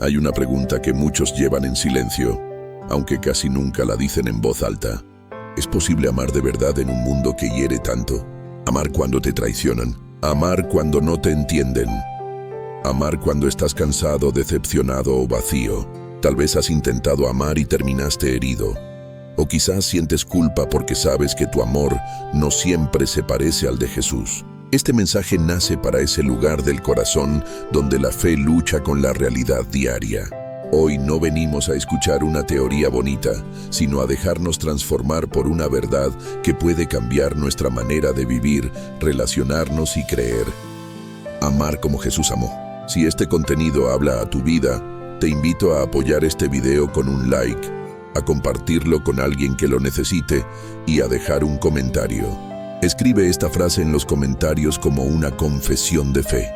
Hay una pregunta que muchos llevan en silencio, aunque casi nunca la dicen en voz alta. ¿Es posible amar de verdad en un mundo que hiere tanto? Amar cuando te traicionan, amar cuando no te entienden, amar cuando estás cansado, decepcionado o vacío. Tal vez has intentado amar y terminaste herido. O quizás sientes culpa porque sabes que tu amor no siempre se parece al de Jesús. Este mensaje nace para ese lugar del corazón donde la fe lucha con la realidad diaria. Hoy no venimos a escuchar una teoría bonita, sino a dejarnos transformar por una verdad que puede cambiar nuestra manera de vivir, relacionarnos y creer. Amar como Jesús amó. Si este contenido habla a tu vida, te invito a apoyar este video con un like, a compartirlo con alguien que lo necesite y a dejar un comentario. Escribe esta frase en los comentarios como una confesión de fe.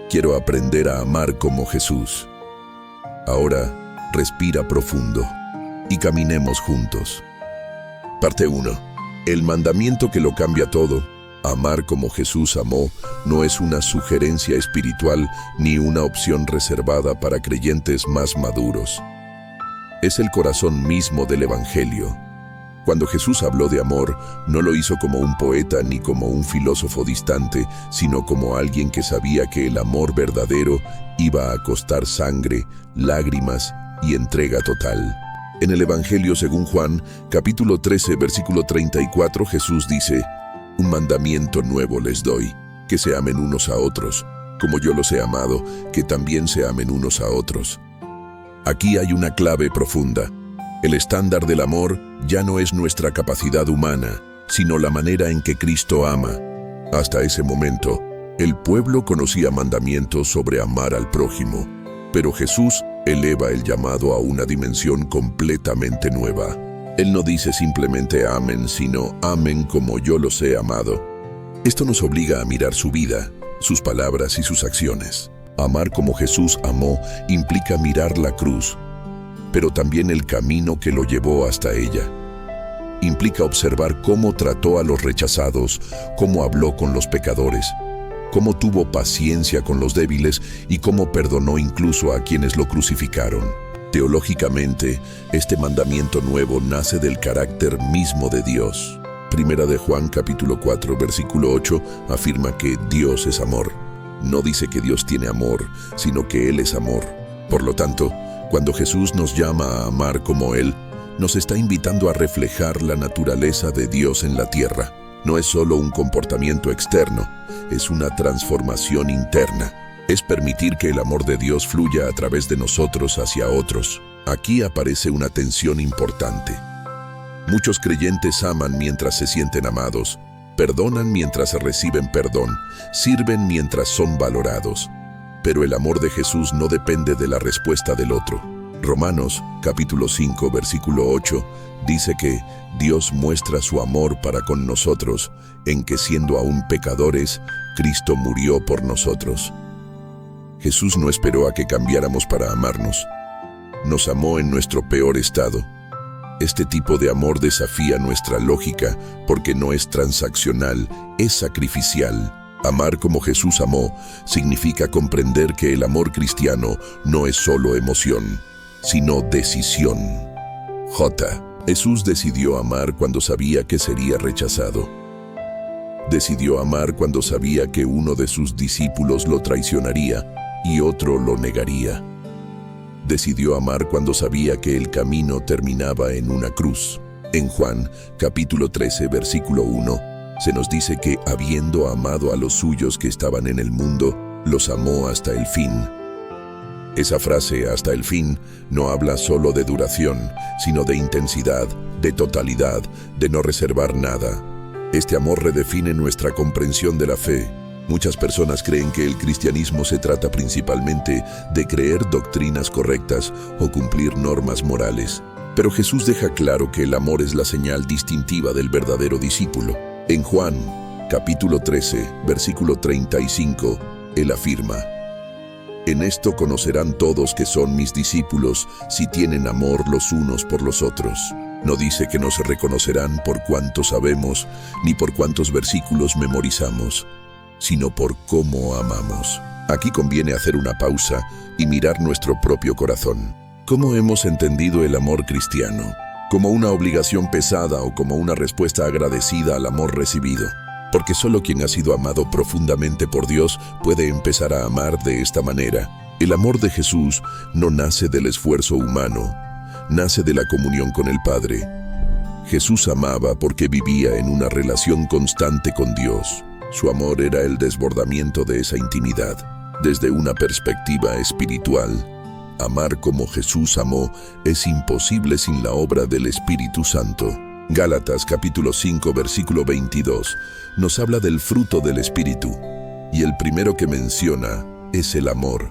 Quiero aprender a amar como Jesús. Ahora, respira profundo y caminemos juntos. Parte 1. El mandamiento que lo cambia todo. Amar como Jesús amó no es una sugerencia espiritual ni una opción reservada para creyentes más maduros. Es el corazón mismo del Evangelio. Cuando Jesús habló de amor, no lo hizo como un poeta ni como un filósofo distante, sino como alguien que sabía que el amor verdadero iba a costar sangre, lágrimas y entrega total. En el Evangelio según Juan, capítulo 13, versículo 34, Jesús dice: «Un mandamiento nuevo les doy, que se amen unos a otros, como yo los he amado, que también se amen unos a otros». Aquí hay una clave profunda. El estándar del amor ya no es nuestra capacidad humana, sino la manera en que Cristo ama. Hasta ese momento, el pueblo conocía mandamientos sobre amar al prójimo, pero Jesús eleva el llamado a una dimensión completamente nueva. Él no dice simplemente amen, sino amen como yo los he amado. Esto nos obliga a mirar su vida, sus palabras y sus acciones. Amar como Jesús amó implica mirar la cruz, pero también el camino que lo llevó hasta ella. Implica observar cómo trató a los rechazados, cómo habló con los pecadores, cómo tuvo paciencia con los débiles y cómo perdonó incluso a quienes lo crucificaron. Teológicamente, este mandamiento nuevo nace del carácter mismo de Dios. Primera de Juan capítulo 4, versículo 8 afirma que Dios es amor. No dice que Dios tiene amor, sino que Él es amor. Por lo tanto, cuando Jesús nos llama a amar como Él, nos está invitando a reflejar la naturaleza de Dios en la tierra. No es solo un comportamiento externo, es una transformación interna. Es permitir que el amor de Dios fluya a través de nosotros hacia otros. Aquí aparece una tensión importante. Muchos creyentes aman mientras se sienten amados, perdonan mientras reciben perdón, sirven mientras son valorados. Pero el amor de Jesús no depende de la respuesta del otro. Romanos, capítulo 5, versículo 8, dice que Dios muestra su amor para con nosotros, en que siendo aún pecadores, Cristo murió por nosotros. Jesús no esperó a que cambiáramos para amarnos. Nos amó en nuestro peor estado. Este tipo de amor desafía nuestra lógica porque no es transaccional, es sacrificial. Amar como Jesús amó significa comprender que el amor cristiano no es solo emoción, sino decisión. Jesús decidió amar cuando sabía que sería rechazado. Decidió amar cuando sabía que uno de sus discípulos lo traicionaría y otro lo negaría. Decidió amar cuando sabía que el camino terminaba en una cruz. En Juan, capítulo 13, versículo 1, se nos dice que, habiendo amado a los suyos que estaban en el mundo, los amó hasta el fin. Esa frase, hasta el fin, no habla solo de duración, sino de intensidad, de totalidad, de no reservar nada. Este amor redefine nuestra comprensión de la fe. Muchas personas creen que el cristianismo se trata principalmente de creer doctrinas correctas o cumplir normas morales. Pero Jesús deja claro que el amor es la señal distintiva del verdadero discípulo. En Juan, capítulo 13, versículo 35, Él afirma: «En esto conocerán todos que son mis discípulos, si tienen amor los unos por los otros». No dice que nos reconocerán por cuánto sabemos, ni por cuántos versículos memorizamos, sino por cómo amamos. Aquí conviene hacer una pausa y mirar nuestro propio corazón. ¿Cómo hemos entendido el amor cristiano? ¿Como una obligación pesada o como una respuesta agradecida al amor recibido? Porque solo quien ha sido amado profundamente por Dios puede empezar a amar de esta manera. El amor de Jesús no nace del esfuerzo humano, nace de la comunión con el Padre. Jesús amaba porque vivía en una relación constante con Dios. Su amor era el desbordamiento de esa intimidad. Desde una perspectiva espiritual, amar como Jesús amó es imposible sin la obra del Espíritu Santo. Gálatas capítulo 5 versículo 22 nos habla del fruto del Espíritu, y el primero que menciona es el amor.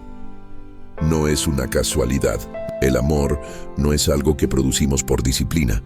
No es una casualidad. El amor no es algo que producimos por disciplina.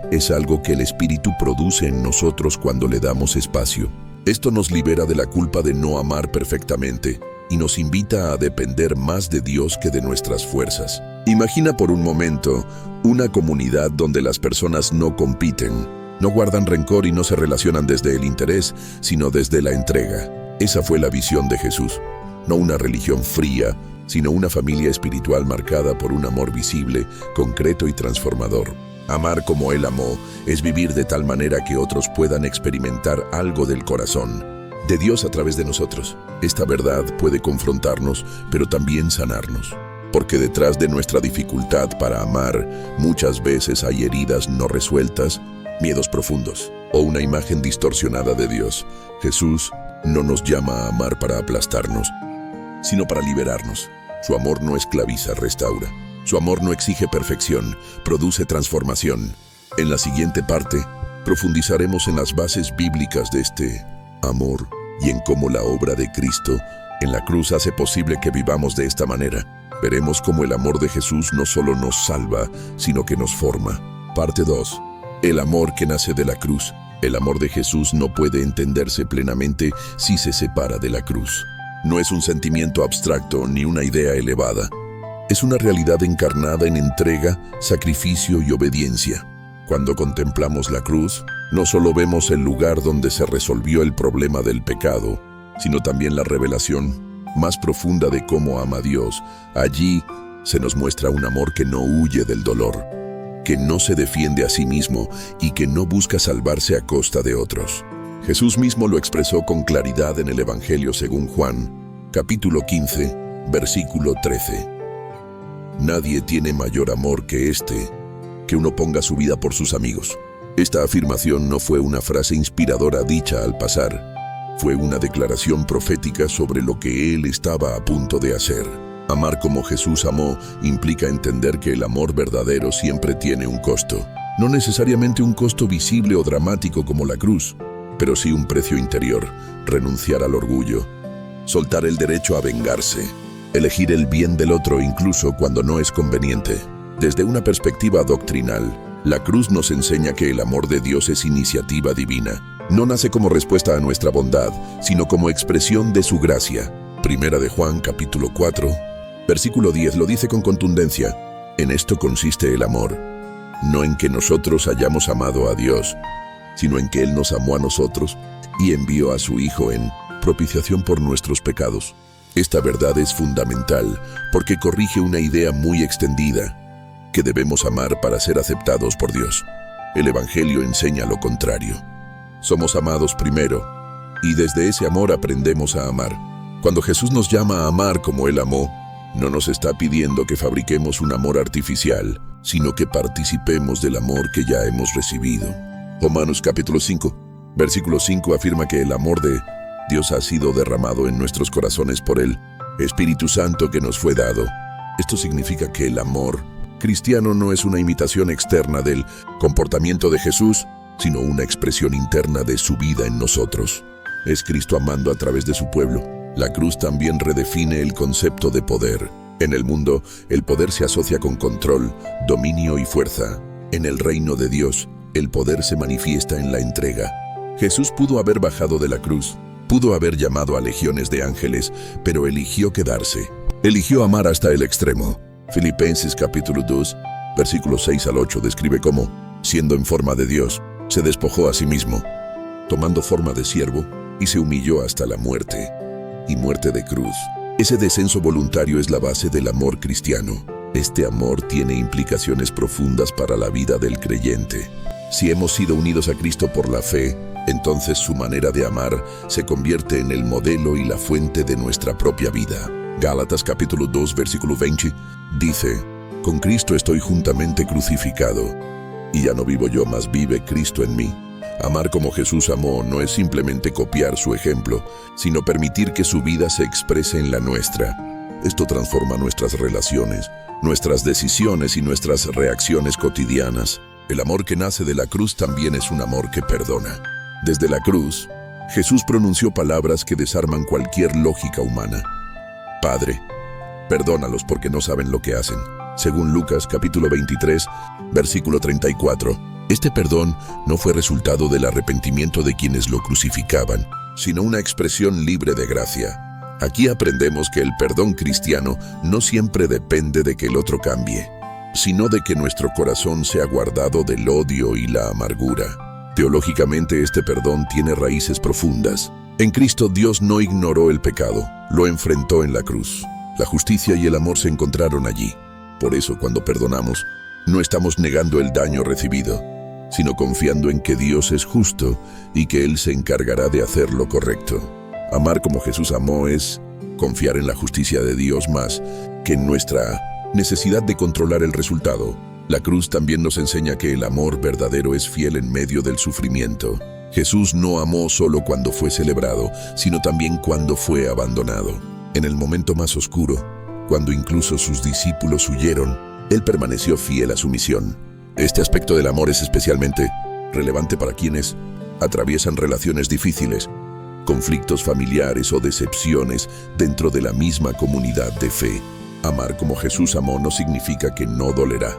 Es algo que el Espíritu produce en nosotros cuando le damos espacio. Esto nos libera de la culpa de no amar perfectamente y nos invita a depender más de Dios que de nuestras fuerzas. Imagina por un momento una comunidad donde las personas no compiten, no guardan rencor y no se relacionan desde el interés, sino desde la entrega. Esa fue la visión de Jesús. No una religión fría, sino una familia espiritual marcada por un amor visible, concreto y transformador. Amar como Él amó es vivir de tal manera que otros puedan experimentar algo del corazón de Dios a través de nosotros. Esta verdad puede confrontarnos, pero también sanarnos. Porque detrás de nuestra dificultad para amar, muchas veces hay heridas no resueltas, miedos profundos o una imagen distorsionada de Dios. Jesús no nos llama a amar para aplastarnos, sino para liberarnos. Su amor no esclaviza, restaura. Su amor no exige perfección, produce transformación. En la siguiente parte, profundizaremos en las bases bíblicas de este amor y en cómo la obra de Cristo en la cruz hace posible que vivamos de esta manera. Veremos cómo el amor de Jesús no solo nos salva, sino que nos forma. Parte 2. El amor que nace de la cruz. El amor de Jesús no puede entenderse plenamente si se separa de la cruz. No es un sentimiento abstracto ni una idea elevada. Es una realidad encarnada en entrega, sacrificio y obediencia. Cuando contemplamos la cruz, no solo vemos el lugar donde se resolvió el problema del pecado, sino también la revelación más profunda de cómo ama Dios. Allí se nos muestra un amor que no huye del dolor, que no se defiende a sí mismo y que no busca salvarse a costa de otros. Jesús mismo lo expresó con claridad en el Evangelio según Juan, capítulo 15, versículo 13. Nadie tiene mayor amor que este, que uno ponga su vida por sus amigos. Esta afirmación no fue una frase inspiradora dicha al pasar, fue una declaración profética sobre lo que Él estaba a punto de hacer. Amar como Jesús amó implica entender que el amor verdadero siempre tiene un costo. No necesariamente un costo visible o dramático como la cruz, pero sí un precio interior: renunciar al orgullo, soltar el derecho a vengarse, elegir el bien del otro incluso cuando no es conveniente. Desde una perspectiva doctrinal, la cruz nos enseña que el amor de Dios es iniciativa divina. No nace como respuesta a nuestra bondad, sino como expresión de su gracia. Primera de Juan, capítulo 4, versículo 10 lo dice con contundencia: en esto consiste el amor, no en que nosotros hayamos amado a Dios, sino en que Él nos amó a nosotros y envió a su Hijo en propiciación por nuestros pecados. Esta verdad es fundamental porque corrige una idea muy extendida, que debemos amar para ser aceptados por Dios. El Evangelio enseña lo contrario. Somos amados primero, y desde ese amor aprendemos a amar. Cuando Jesús nos llama a amar como Él amó, no nos está pidiendo que fabriquemos un amor artificial, sino que participemos del amor que ya hemos recibido. Romanos capítulo 5, versículo 5 afirma que el amor de Dios ha sido derramado en nuestros corazones por el Espíritu Santo que nos fue dado. Esto significa que el amor cristiano no es una imitación externa del comportamiento de Jesús, sino una expresión interna de su vida en nosotros. Es Cristo amando a través de su pueblo. La cruz también redefine el concepto de poder. En el mundo, el poder se asocia con control, dominio y fuerza. En el reino de Dios, el poder se manifiesta en la entrega. Jesús pudo haber bajado de la cruz, pudo haber llamado a legiones de ángeles, pero eligió quedarse. Eligió amar hasta el extremo. Filipenses capítulo 2, versículos 6 al 8 describe cómo, siendo en forma de Dios, se despojó a sí mismo, tomando forma de siervo, y se humilló hasta la muerte, y muerte de cruz. Ese descenso voluntario es la base del amor cristiano. Este amor tiene implicaciones profundas para la vida del creyente. Si hemos sido unidos a Cristo por la fe, entonces su manera de amar se convierte en el modelo y la fuente de nuestra propia vida. Gálatas capítulo 2, versículo 20, dice: «Con Cristo estoy juntamente crucificado, y ya no vivo yo, mas vive Cristo en mí». Amar como Jesús amó no es simplemente copiar su ejemplo, sino permitir que su vida se exprese en la nuestra. Esto transforma nuestras relaciones, nuestras decisiones y nuestras reacciones cotidianas. El amor que nace de la cruz también es un amor que perdona. Desde la cruz, Jesús pronunció palabras que desarman cualquier lógica humana. Padre, perdónalos porque no saben lo que hacen. Según Lucas capítulo 23, versículo 34. Este perdón no fue resultado del arrepentimiento de quienes lo crucificaban, sino una expresión libre de gracia. Aquí aprendemos que el perdón cristiano no siempre depende de que el otro cambie, sino de que nuestro corazón sea guardado del odio y la amargura. Teológicamente, este perdón tiene raíces profundas. En Cristo, Dios no ignoró el pecado, lo enfrentó en la cruz. La justicia y el amor se encontraron allí. Por eso, cuando perdonamos, no estamos negando el daño recibido, sino confiando en que Dios es justo y que Él se encargará de hacer lo correcto. Amar como Jesús amó es confiar en la justicia de Dios más que en nuestra necesidad de controlar el resultado. La cruz también nos enseña que el amor verdadero es fiel en medio del sufrimiento. Jesús no amó solo cuando fue celebrado, sino también cuando fue abandonado. En el momento más oscuro, cuando incluso sus discípulos huyeron, Él permaneció fiel a su misión. Este aspecto del amor es especialmente relevante para quienes atraviesan relaciones difíciles, conflictos familiares o decepciones dentro de la misma comunidad de fe. Amar como Jesús amó no significa que no dolerá,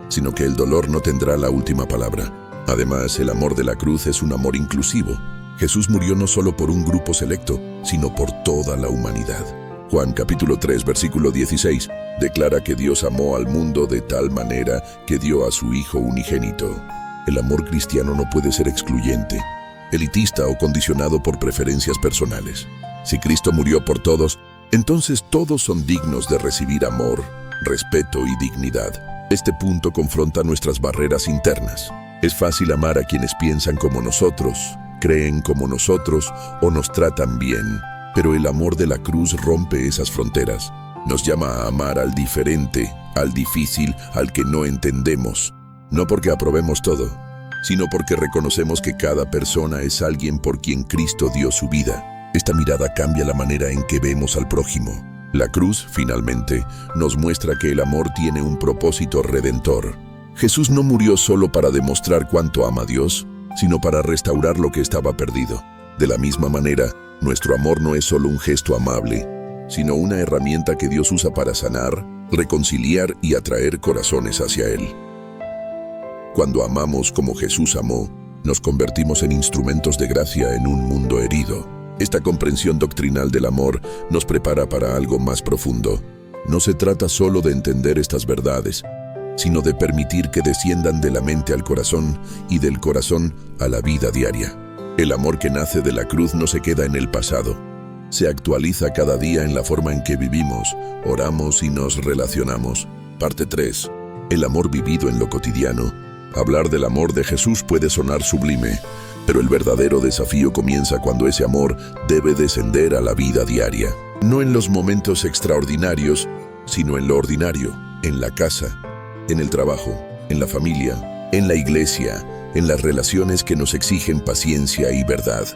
sino que el dolor no tendrá la última palabra. Además, el amor de la cruz es un amor inclusivo. Jesús murió no solo por un grupo selecto, sino por toda la humanidad. Juan capítulo 3, versículo 16, declara que Dios amó al mundo de tal manera que dio a su Hijo unigénito. El amor cristiano no puede ser excluyente, elitista o condicionado por preferencias personales. Si Cristo murió por todos, entonces todos son dignos de recibir amor, respeto y dignidad. Este punto confronta nuestras barreras internas. Es fácil amar a quienes piensan como nosotros, creen como nosotros o nos tratan bien. Pero el amor de la cruz rompe esas fronteras. Nos llama a amar al diferente, al difícil, al que no entendemos. No porque aprobemos todo, sino porque reconocemos que cada persona es alguien por quien Cristo dio su vida. Esta mirada cambia la manera en que vemos al prójimo. La cruz, finalmente, nos muestra que el amor tiene un propósito redentor. Jesús no murió solo para demostrar cuánto ama a Dios, sino para restaurar lo que estaba perdido. De la misma manera, nuestro amor no es solo un gesto amable, sino una herramienta que Dios usa para sanar, reconciliar y atraer corazones hacia Él. Cuando amamos como Jesús amó, nos convertimos en instrumentos de gracia en un mundo herido. Esta comprensión doctrinal del amor nos prepara para algo más profundo. No se trata solo de entender estas verdades, sino de permitir que desciendan de la mente al corazón y del corazón a la vida diaria. El amor que nace de la cruz no se queda en el pasado. Se actualiza cada día en la forma en que vivimos, oramos y nos relacionamos. Parte 3. El amor vivido en lo cotidiano. Hablar del amor de Jesús puede sonar sublime, pero el verdadero desafío comienza cuando ese amor debe descender a la vida diaria. No en los momentos extraordinarios, sino en lo ordinario, en la casa, en el trabajo, en la familia, en la iglesia, en las relaciones que nos exigen paciencia y verdad.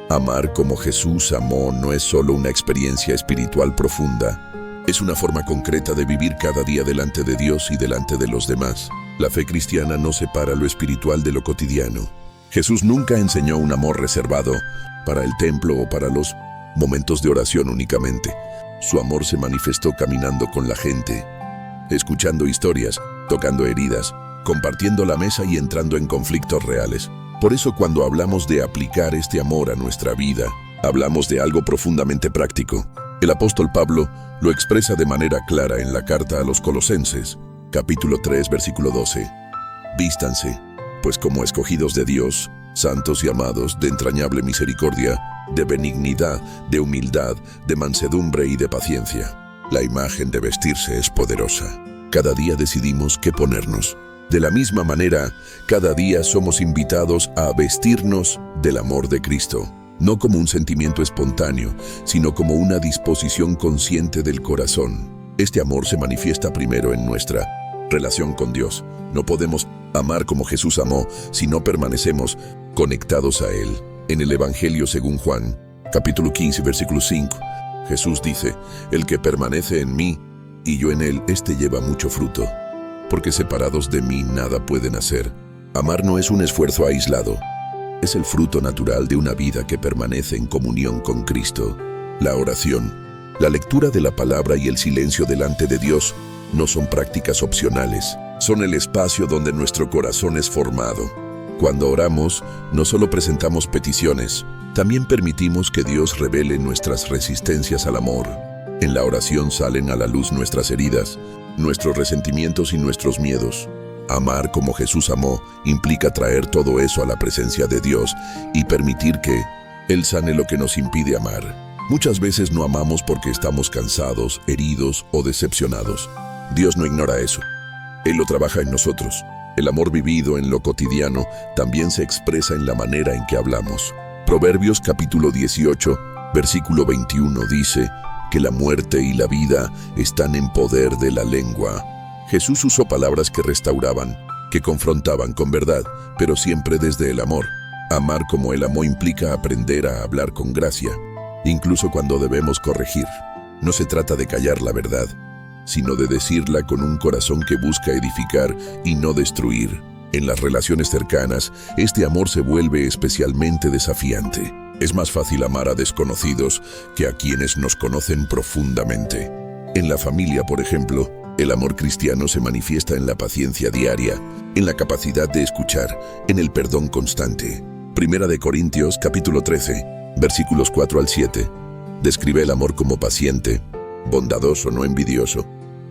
Amar como Jesús amó no es solo una experiencia espiritual profunda, es una forma concreta de vivir cada día delante de Dios y delante de los demás. La fe cristiana no separa lo espiritual de lo cotidiano. Jesús nunca enseñó un amor reservado para el templo o para los momentos de oración únicamente. Su amor se manifestó caminando con la gente, escuchando historias, tocando heridas, compartiendo la mesa y entrando en conflictos reales. Por eso, cuando hablamos de aplicar este amor a nuestra vida, hablamos de algo profundamente práctico. El apóstol Pablo lo expresa de manera clara en la carta a los Colosenses, capítulo 3, versículo 12. Vístanse, pues como escogidos de Dios, santos y amados, de entrañable misericordia, de benignidad, de humildad, de mansedumbre y de paciencia. La imagen de vestirse es poderosa. Cada día decidimos qué ponernos. De la misma manera, cada día somos invitados a vestirnos del amor de Cristo, no como un sentimiento espontáneo, sino como una disposición consciente del corazón. Este amor se manifiesta primero en nuestra relación con Dios. No podemos amar como Jesús amó si no permanecemos conectados a Él. En el Evangelio según Juan, capítulo 15, versículo 5, Jesús dice: el que permanece en mí y yo en él, éste lleva mucho fruto, porque separados de mí nada pueden hacer. Amar no es un esfuerzo aislado, es el fruto natural de una vida que permanece en comunión con Cristo. La oración, la lectura de la palabra y el silencio delante de Dios no son prácticas opcionales, son el espacio donde nuestro corazón es formado. Cuando oramos, no solo presentamos peticiones, también permitimos que Dios revele nuestras resistencias al amor. En la oración salen a la luz nuestras heridas, nuestros resentimientos y nuestros miedos. Amar como Jesús amó implica traer todo eso a la presencia de Dios y permitir que Él sane lo que nos impide amar. Muchas veces no amamos porque estamos cansados, heridos o decepcionados. Dios no ignora eso. Él lo trabaja en nosotros. El amor vivido en lo cotidiano también se expresa en la manera en que hablamos. Proverbios capítulo 18, versículo 21 dice que la muerte y la vida están en poder de la lengua. Jesús usó palabras que restauraban, que confrontaban con verdad, pero siempre desde el amor. Amar como Él amó implica aprender a hablar con gracia, incluso cuando debemos corregir. No se trata de callar la verdad, sino de decirla con un corazón que busca edificar y no destruir. En las relaciones cercanas, este amor se vuelve especialmente desafiante. Es más fácil amar a desconocidos que a quienes nos conocen profundamente. En la familia, por ejemplo, el amor cristiano se manifiesta en la paciencia diaria, en la capacidad de escuchar, en el perdón constante. Primera de Corintios, capítulo 13, versículos 4 al 7, describe el amor como paciente, bondadoso, no envidioso,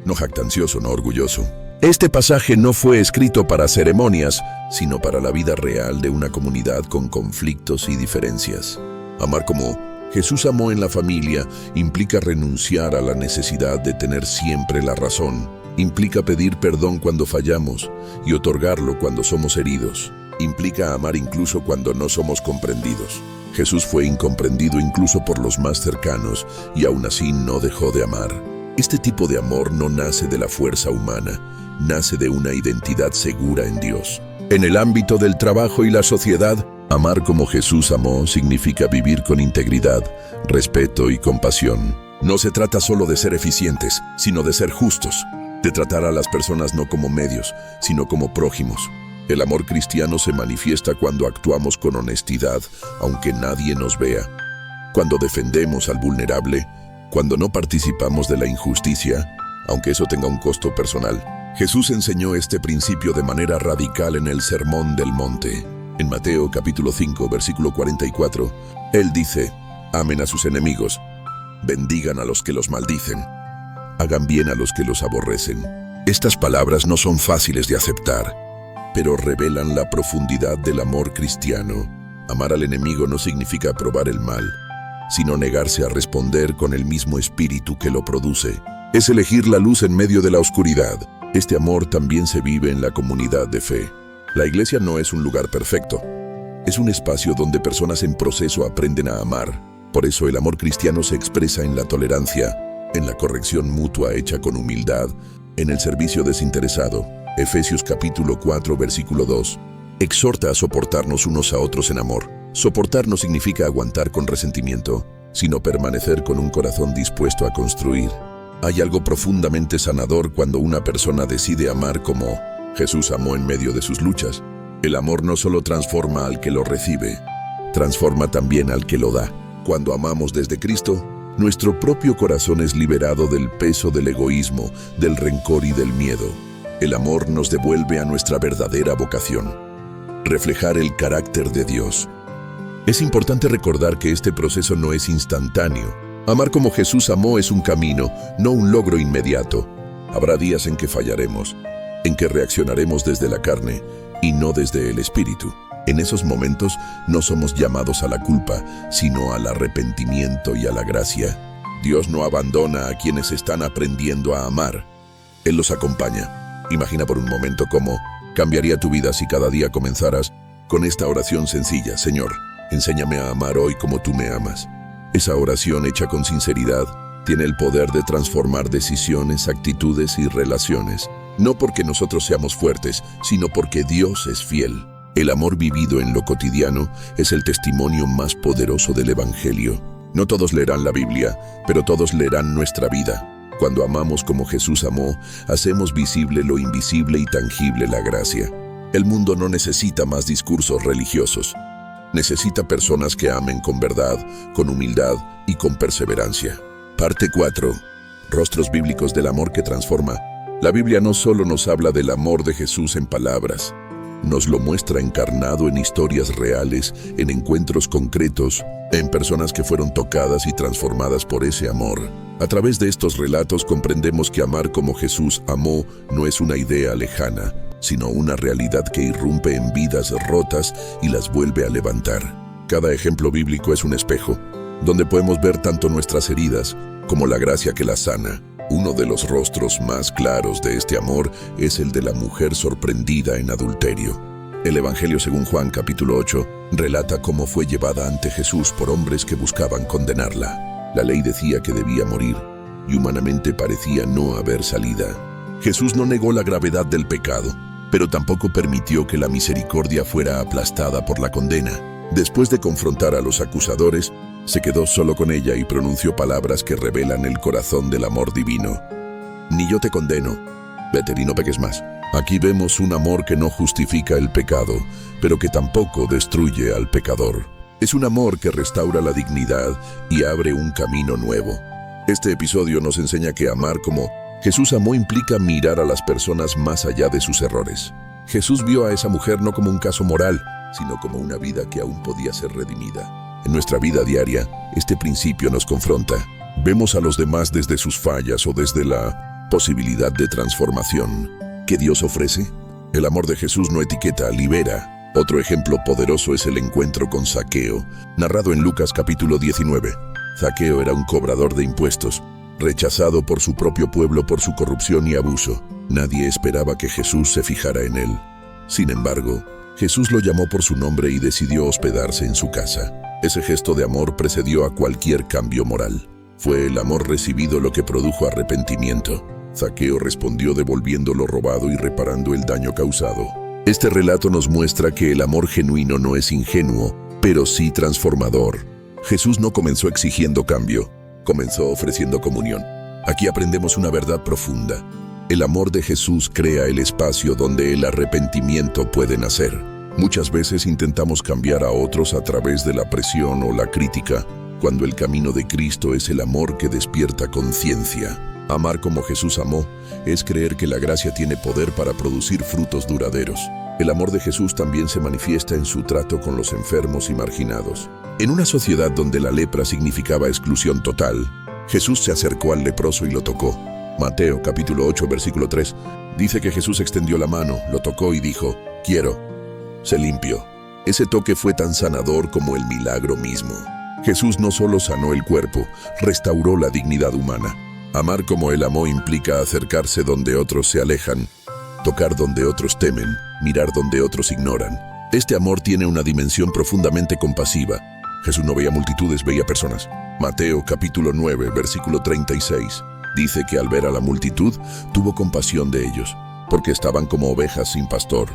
no jactancioso, no orgulloso. Este pasaje no fue escrito para ceremonias, sino para la vida real de una comunidad con conflictos y diferencias. Amar como Jesús amó en la familia implica renunciar a la necesidad de tener siempre la razón. Implica pedir perdón cuando fallamos y otorgarlo cuando somos heridos. Implica amar incluso cuando no somos comprendidos. Jesús fue incomprendido incluso por los más cercanos y aún así no dejó de amar. Este tipo de amor no nace de la fuerza humana, nace de una identidad segura en Dios. En el ámbito del trabajo y la sociedad, amar como Jesús amó significa vivir con integridad, respeto y compasión. No se trata solo de ser eficientes, sino de ser justos, de tratar a las personas no como medios, sino como prójimos. El amor cristiano se manifiesta cuando actuamos con honestidad, aunque nadie nos vea. Cuando defendemos al vulnerable, cuando no participamos de la injusticia, aunque eso tenga un costo personal. Jesús enseñó este principio de manera radical en el Sermón del Monte. En Mateo capítulo 5, versículo 44, Él dice: amen a sus enemigos, bendigan a los que los maldicen, hagan bien a los que los aborrecen. Estas palabras no son fáciles de aceptar, pero revelan la profundidad del amor cristiano. Amar al enemigo no significa aprobar el mal, sino negarse a responder con el mismo espíritu que lo produce. Es elegir la luz en medio de la oscuridad. Este amor también se vive en la comunidad de fe. La iglesia no es un lugar perfecto. Es un espacio donde personas en proceso aprenden a amar. Por eso el amor cristiano se expresa en la tolerancia, en la corrección mutua hecha con humildad, en el servicio desinteresado. Efesios capítulo 4, versículo 2. Exhorta a soportarnos unos a otros en amor. Soportar no significa aguantar con resentimiento, sino permanecer con un corazón dispuesto a construir. Hay algo profundamente sanador cuando una persona decide amar como Jesús amó en medio de sus luchas. El amor no solo transforma al que lo recibe, transforma también al que lo da. Cuando amamos desde Cristo, nuestro propio corazón es liberado del peso del egoísmo, del rencor y del miedo. El amor nos devuelve a nuestra verdadera vocación: reflejar el carácter de Dios. Es importante recordar que este proceso no es instantáneo. Amar como Jesús amó es un camino, no un logro inmediato. Habrá días en que fallaremos, en que reaccionaremos desde la carne y no desde el espíritu. En esos momentos no somos llamados a la culpa, sino al arrepentimiento y a la gracia. Dios no abandona a quienes están aprendiendo a amar. Él los acompaña. Imagina por un momento cómo cambiaría tu vida si cada día comenzaras con esta oración sencilla: Señor, enséñame a amar hoy como tú me amas. Esa oración hecha con sinceridad tiene el poder de transformar decisiones, actitudes y relaciones. No porque nosotros seamos fuertes, sino porque Dios es fiel. El amor vivido en lo cotidiano es el testimonio más poderoso del Evangelio. No todos leerán la Biblia, pero todos leerán nuestra vida. Cuando amamos como Jesús amó, hacemos visible lo invisible y tangible la gracia. El mundo no necesita más discursos religiosos. Necesita personas que amen con verdad, con humildad y con perseverancia. Parte 4. Rostros bíblicos del amor que transforma. La Biblia no solo nos habla del amor de Jesús en palabras, nos lo muestra encarnado en historias reales, en encuentros concretos, en personas que fueron tocadas y transformadas por ese amor. A través de estos relatos comprendemos que amar como Jesús amó no es una idea lejana, sino una realidad que irrumpe en vidas rotas y las vuelve a levantar. Cada ejemplo bíblico es un espejo, donde podemos ver tanto nuestras heridas como la gracia que las sana. Uno de los rostros más claros de este amor es el de la mujer sorprendida en adulterio. El Evangelio según Juan capítulo 8 relata cómo fue llevada ante Jesús por hombres que buscaban condenarla. La ley decía que debía morir, y humanamente parecía no haber salida. Jesús no negó la gravedad del pecado, pero tampoco permitió que la misericordia fuera aplastada por la condena. Después de confrontar a los acusadores, se quedó solo con ella y pronunció palabras que revelan el corazón del amor divino. Ni yo te condeno, vete y no peques más. Aquí vemos un amor que no justifica el pecado, pero que tampoco destruye al pecador. Es un amor que restaura la dignidad y abre un camino nuevo. Este episodio nos enseña que amar como Jesús amó implica mirar a las personas más allá de sus errores. Jesús vio a esa mujer no como un caso moral, sino como una vida que aún podía ser redimida. En nuestra vida diaria, este principio nos confronta. Vemos a los demás desde sus fallas o desde la posibilidad de transformación que Dios ofrece. El amor de Jesús no etiqueta, libera. Otro ejemplo poderoso es el encuentro con Zaqueo, narrado en Lucas capítulo 19. Zaqueo era un cobrador de impuestos, rechazado por su propio pueblo por su corrupción y abuso. Nadie esperaba que Jesús se fijara en él. Sin embargo, Jesús lo llamó por su nombre y decidió hospedarse en su casa. Ese gesto de amor precedió a cualquier cambio moral. Fue el amor recibido lo que produjo arrepentimiento. Zaqueo respondió devolviendo lo robado y reparando el daño causado. Este relato nos muestra que el amor genuino no es ingenuo, pero sí transformador. Jesús no comenzó exigiendo cambio, comenzó ofreciendo comunión. Aquí aprendemos una verdad profunda. El amor de Jesús crea el espacio donde el arrepentimiento puede nacer. Muchas veces intentamos cambiar a otros a través de la presión o la crítica, cuando el camino de Cristo es el amor que despierta conciencia. Amar como Jesús amó es creer que la gracia tiene poder para producir frutos duraderos. El amor de Jesús también se manifiesta en su trato con los enfermos y marginados. En una sociedad donde la lepra significaba exclusión total, Jesús se acercó al leproso y lo tocó. Mateo capítulo 8 versículo 3 dice que Jesús extendió la mano, lo tocó y dijo: quiero. Se limpió. Ese toque fue tan sanador como el milagro mismo. Jesús no solo sanó el cuerpo, restauró la dignidad humana. Amar como Él amó implica acercarse donde otros se alejan, tocar donde otros temen, mirar donde otros ignoran. Este amor tiene una dimensión profundamente compasiva. Jesús no veía multitudes, veía personas. Mateo capítulo 9, versículo 36, dice que al ver a la multitud, tuvo compasión de ellos, porque estaban como ovejas sin pastor.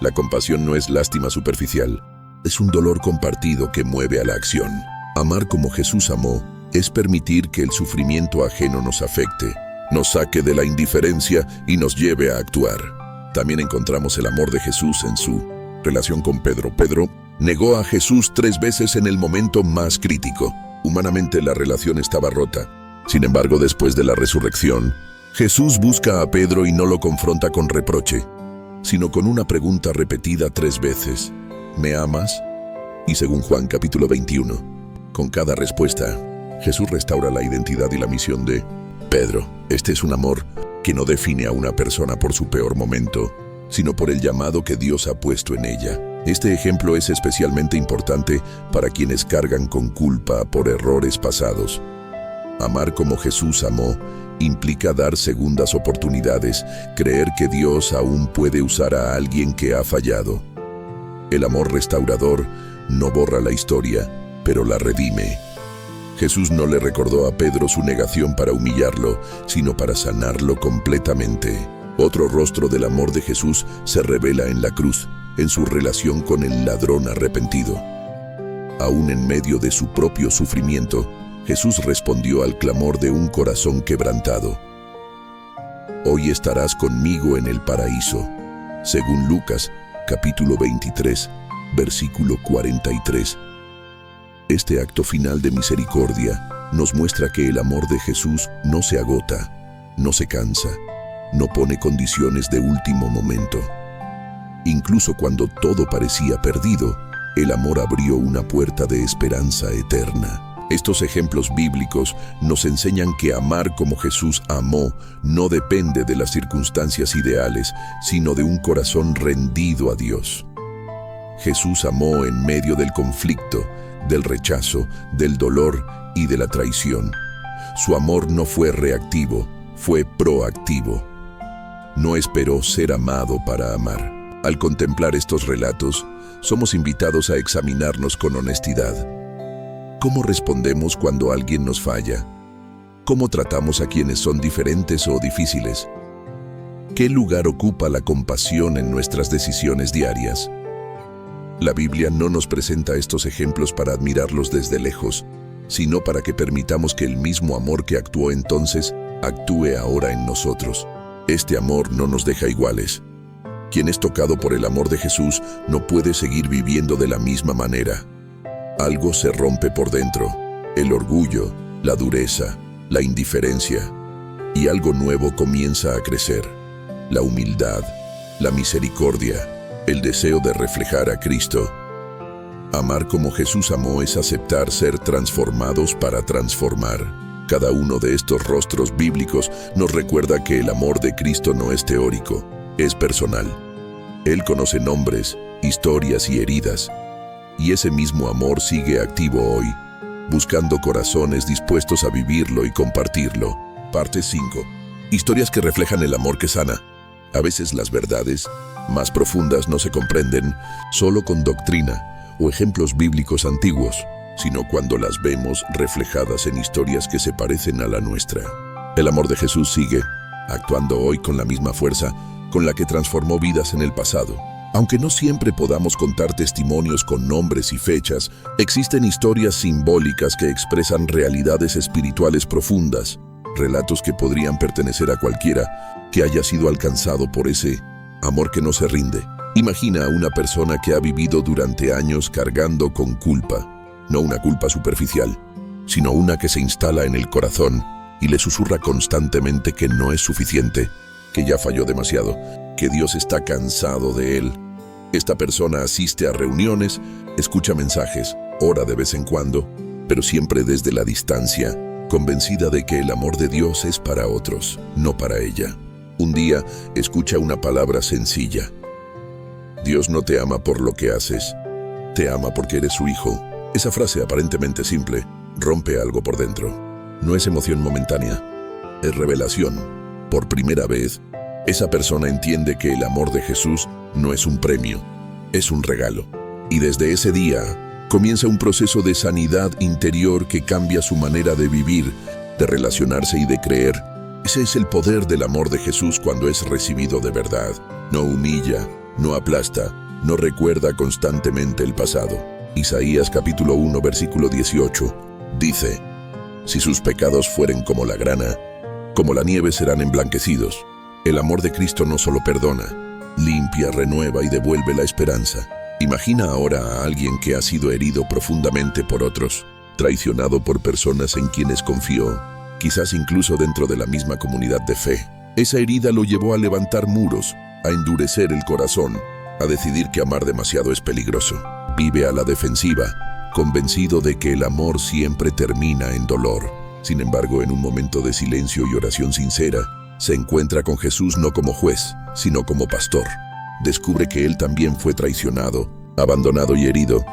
La compasión no es lástima superficial, es un dolor compartido que mueve a la acción. Amar como Jesús amó es permitir que el sufrimiento ajeno nos afecte, nos saque de la indiferencia y nos lleve a actuar. También encontramos el amor de Jesús en su relación con Pedro. Pedro negó a Jesús 3 veces en el momento más crítico. Humanamente la relación estaba rota. Sin embargo, después de la resurrección, Jesús busca a Pedro y no lo confronta con reproche, sino con una pregunta repetida 3 veces: ¿me amas? Y según Juan capítulo 21, con cada respuesta, Jesús restaura la identidad y la misión de Pedro. Este es un amor que no define a una persona por su peor momento, sino por el llamado que Dios ha puesto en ella. Este ejemplo es especialmente importante para quienes cargan con culpa por errores pasados. Amar como Jesús amó implica dar segundas oportunidades, creer que Dios aún puede usar a alguien que ha fallado. El amor restaurador no borra la historia, pero la redime. Jesús no le recordó a Pedro su negación para humillarlo, sino para sanarlo completamente. Otro rostro del amor de Jesús se revela en la cruz, en su relación con el ladrón arrepentido. Aún en medio de su propio sufrimiento, Jesús respondió al clamor de un corazón quebrantado. Hoy estarás conmigo en el paraíso, según Lucas, capítulo 23, versículo 43. Este acto final de misericordia nos muestra que el amor de Jesús no se agota, no se cansa, no pone condiciones de último momento. Incluso cuando todo parecía perdido, el amor abrió una puerta de esperanza eterna. Estos ejemplos bíblicos nos enseñan que amar como Jesús amó no depende de las circunstancias ideales, sino de un corazón rendido a Dios. Jesús amó en medio del conflicto, del rechazo, del dolor y de la traición. Su amor no fue reactivo, fue proactivo. No esperó ser amado para amar. Al contemplar estos relatos, somos invitados a examinarnos con honestidad. ¿Cómo respondemos cuando alguien nos falla? ¿Cómo tratamos a quienes son diferentes o difíciles? ¿Qué lugar ocupa la compasión en nuestras decisiones diarias? La Biblia no nos presenta estos ejemplos para admirarlos desde lejos, sino para que permitamos que el mismo amor que actuó entonces, actúe ahora en nosotros. Este amor no nos deja iguales. Quien es tocado por el amor de Jesús no puede seguir viviendo de la misma manera. Algo se rompe por dentro, el orgullo, la dureza, la indiferencia, y algo nuevo comienza a crecer, la humildad, la misericordia, el deseo de reflejar a Cristo. Amar como Jesús amó es aceptar ser transformados para transformar. Cada uno de estos rostros bíblicos nos recuerda que el amor de Cristo no es teórico, es personal. Él conoce nombres, historias y heridas, y ese mismo amor sigue activo hoy, buscando corazones dispuestos a vivirlo y compartirlo. Parte 5. Historias que reflejan el amor que sana. A veces las verdades más profundas no se comprenden solo con doctrina o ejemplos bíblicos antiguos, sino cuando las vemos reflejadas en historias que se parecen a la nuestra. El amor de Jesús sigue actuando hoy con la misma fuerza con la que transformó vidas en el pasado. Aunque no siempre podamos contar testimonios con nombres y fechas, existen historias simbólicas que expresan realidades espirituales profundas, relatos que podrían pertenecer a cualquiera que haya sido alcanzado por ese amor que no se rinde. Imagina a una persona que ha vivido durante años cargando con culpa, no una culpa superficial, sino una que se instala en el corazón y le susurra constantemente que no es suficiente, que ya falló demasiado, que Dios está cansado de él. Esta persona asiste a reuniones, escucha mensajes, ora de vez en cuando, pero siempre desde la distancia, convencida de que el amor de Dios es para otros, no para ella. Un día escucha una palabra sencilla: Dios no te ama por lo que haces, te ama porque eres su hijo. Esa frase aparentemente simple rompe algo por dentro. No es emoción momentánea, es revelación. Por primera vez, esa persona entiende que el amor de Jesús no es un premio, es un regalo. Y desde ese día comienza un proceso de sanidad interior que cambia su manera de vivir, de relacionarse y de creer. Ese es el poder del amor de Jesús cuando es recibido de verdad. No humilla, no aplasta, no recuerda constantemente el pasado. Isaías capítulo 1, versículo 18, dice: si sus pecados fueren como la grana, como la nieve serán emblanquecidos. El amor de Cristo no solo perdona, limpia, renueva y devuelve la esperanza. Imagina ahora a alguien que ha sido herido profundamente por otros, traicionado por personas en quienes confió, quizás incluso dentro de la misma comunidad de fe. Esa herida lo llevó a levantar muros, a endurecer el corazón, a decidir que amar demasiado es peligroso. Vive a la defensiva, convencido de que el amor siempre termina en dolor. Sin embargo, en un momento de silencio y oración sincera, se encuentra con Jesús no como juez, sino como pastor. Descubre que él también fue traicionado, abandonado y herido,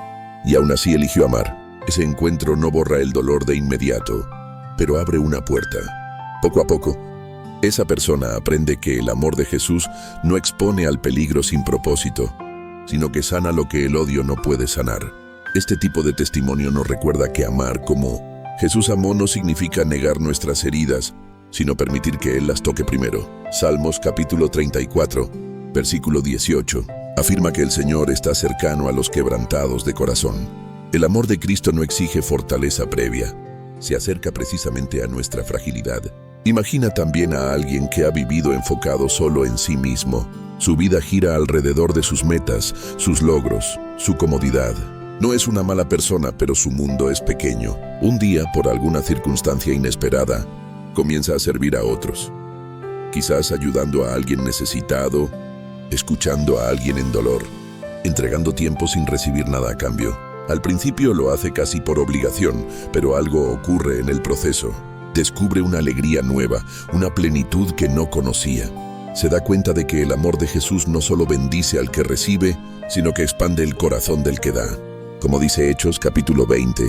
y aún así eligió amar. Ese encuentro no borra el dolor de inmediato, pero abre una puerta. Poco a poco, esa persona aprende que el amor de Jesús no expone al peligro sin propósito, sino que sana lo que el odio no puede sanar. Este tipo de testimonio nos recuerda que amar como Jesús amó no significa negar nuestras heridas, sino permitir que Él las toque primero. Salmos capítulo 34, versículo 18, afirma que el Señor está cercano a los quebrantados de corazón. El amor de Cristo no exige fortaleza previa, se acerca precisamente a nuestra fragilidad. Imagina también a alguien que ha vivido enfocado solo en sí mismo. Su vida gira alrededor de sus metas, sus logros, su comodidad. No es una mala persona, pero su mundo es pequeño. Un día, por alguna circunstancia inesperada, comienza a servir a otros. Quizás ayudando a alguien necesitado, escuchando a alguien en dolor, entregando tiempo sin recibir nada a cambio. Al principio lo hace casi por obligación, pero algo ocurre en el proceso. Descubre una alegría nueva, una plenitud que no conocía. Se da cuenta de que el amor de Jesús no solo bendice al que recibe, sino que expande el corazón del que da. Como dice Hechos capítulo 20,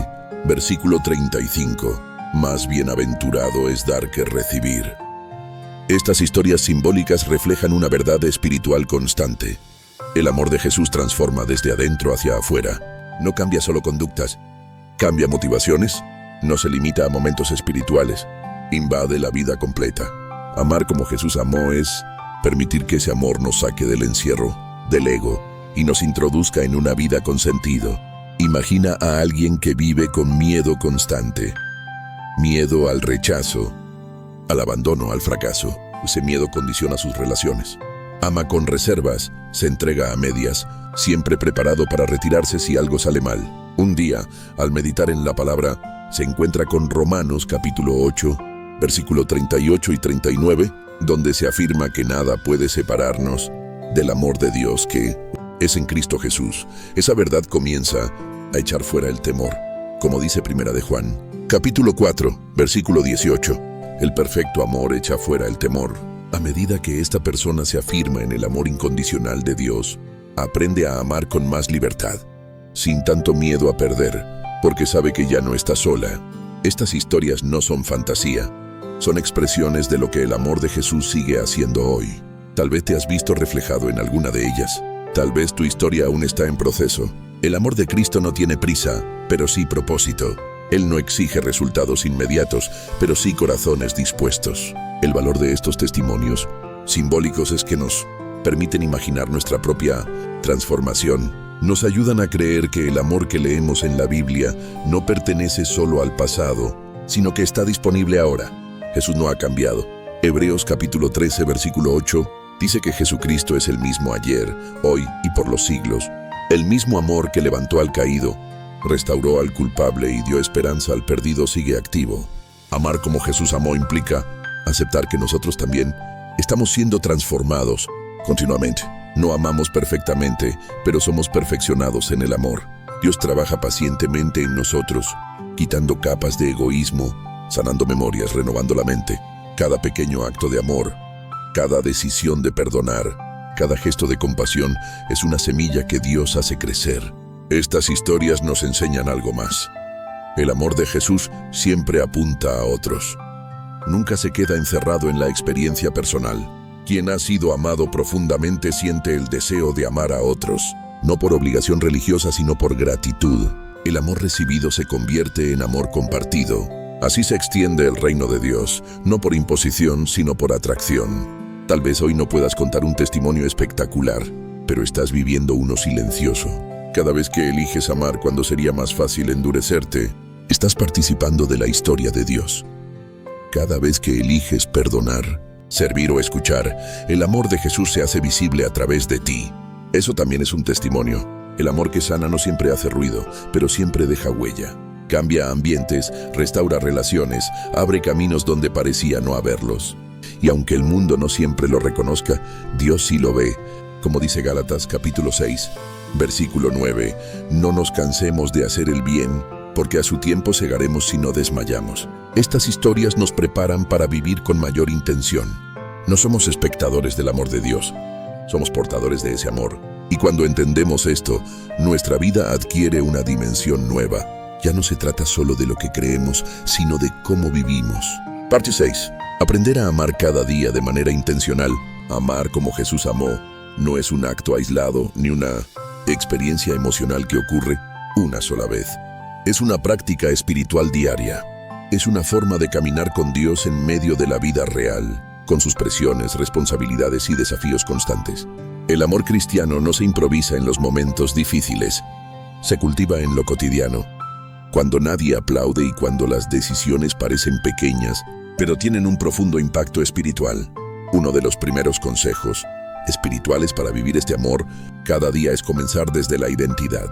versículo 35, más bienaventurado es dar que recibir. Estas historias simbólicas reflejan una verdad espiritual constante. El amor de Jesús transforma desde adentro hacia afuera. No cambia solo conductas, cambia motivaciones, no se limita a momentos espirituales, invade la vida completa. Amar como Jesús amó es permitir que ese amor nos saque del encierro, del ego, y nos introduzca en una vida con sentido. Imagina a alguien que vive con miedo constante. Miedo al rechazo, al abandono, al fracaso. Ese miedo condiciona sus relaciones. Ama con reservas, se entrega a medias, siempre preparado para retirarse si algo sale mal. Un día, al meditar en la palabra, se encuentra con Romanos capítulo 8, versículo 38 y 39, donde se afirma que nada puede separarnos del amor de Dios que es en Cristo Jesús. Esa verdad comienza a echar fuera el temor, como dice Primera de Juan, capítulo 4, versículo 18. El perfecto amor echa fuera el temor. A medida que esta persona se afirma en el amor incondicional de Dios, aprende a amar con más libertad, sin tanto miedo a perder, porque sabe que ya no está sola. Estas historias no son fantasía, son expresiones de lo que el amor de Jesús sigue haciendo hoy. Tal vez te has visto reflejado en alguna de ellas. Tal vez tu historia aún está en proceso. El amor de Cristo no tiene prisa, pero sí propósito. Él no exige resultados inmediatos, pero sí corazones dispuestos. El valor de estos testimonios simbólicos es que nos permiten imaginar nuestra propia transformación. Nos ayudan a creer que el amor que leemos en la Biblia no pertenece solo al pasado, sino que está disponible ahora. Jesús no ha cambiado. Hebreos capítulo 13, versículo 8, dice que Jesucristo es el mismo ayer, hoy y por los siglos. El mismo amor que levantó al caído, restauró al culpable y dio esperanza al perdido sigue activo. Amar como Jesús amó implica aceptar que nosotros también estamos siendo transformados continuamente. No amamos perfectamente, pero somos perfeccionados en el amor. Dios trabaja pacientemente en nosotros, quitando capas de egoísmo, sanando memorias, renovando la mente. Cada pequeño acto de amor, cada decisión de perdonar, cada gesto de compasión es una semilla que Dios hace crecer. Estas historias nos enseñan algo más. El amor de Jesús siempre apunta a otros. Nunca se queda encerrado en la experiencia personal. Quien ha sido amado profundamente siente el deseo de amar a otros, no por obligación religiosa, sino por gratitud. El amor recibido se convierte en amor compartido. Así se extiende el reino de Dios, no por imposición, sino por atracción. Tal vez hoy no puedas contar un testimonio espectacular, pero estás viviendo uno silencioso. Cada vez que eliges amar cuando sería más fácil endurecerte, estás participando de la historia de Dios. Cada vez que eliges perdonar, servir o escuchar, el amor de Jesús se hace visible a través de ti. Eso también es un testimonio. El amor que sana no siempre hace ruido, pero siempre deja huella. Cambia ambientes, restaura relaciones, abre caminos donde parecía no haberlos. Y aunque el mundo no siempre lo reconozca, Dios sí lo ve. Como dice Gálatas capítulo 6, versículo 9, no nos cansemos de hacer el bien, porque a su tiempo segaremos si no desmayamos. Estas historias nos preparan para vivir con mayor intención. No somos espectadores del amor de Dios, somos portadores de ese amor. Y cuando entendemos esto, nuestra vida adquiere una dimensión nueva. Ya no se trata solo de lo que creemos, sino de cómo vivimos. Parte 6. Aprender a amar cada día de manera intencional. Amar como Jesús amó no es un acto aislado ni una experiencia emocional que ocurre una sola vez. Es una práctica espiritual diaria. Es una forma de caminar con Dios en medio de la vida real, con sus presiones, responsabilidades y desafíos constantes. El amor cristiano no se improvisa en los momentos difíciles, se cultiva en lo cotidiano, cuando nadie aplaude y cuando las decisiones parecen pequeñas, pero tienen un profundo impacto espiritual. Uno de los primeros consejos espirituales para vivir este amor cada día es comenzar desde la identidad.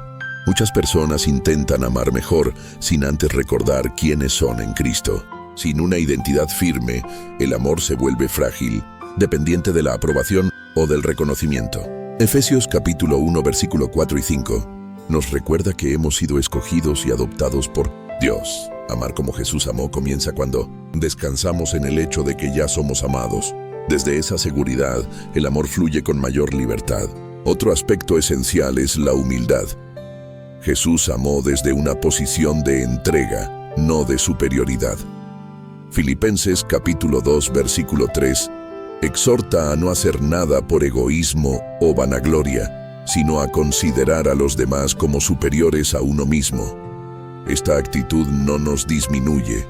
Muchas personas intentan amar mejor sin antes recordar quiénes son en Cristo. Sin una identidad firme, el amor se vuelve frágil, dependiente de la aprobación o del reconocimiento. Efesios capítulo 1, versículo 4 y 5 nos recuerda que hemos sido escogidos y adoptados por Dios. Amar como Jesús amó comienza cuando descansamos en el hecho de que ya somos amados. Desde esa seguridad, el amor fluye con mayor libertad. Otro aspecto esencial es la humildad. Jesús amó desde una posición de entrega, no de superioridad. Filipenses capítulo 2, versículo 3, exhorta a no hacer nada por egoísmo o vanagloria, sino a considerar a los demás como superiores a uno mismo. Esta actitud no nos disminuye,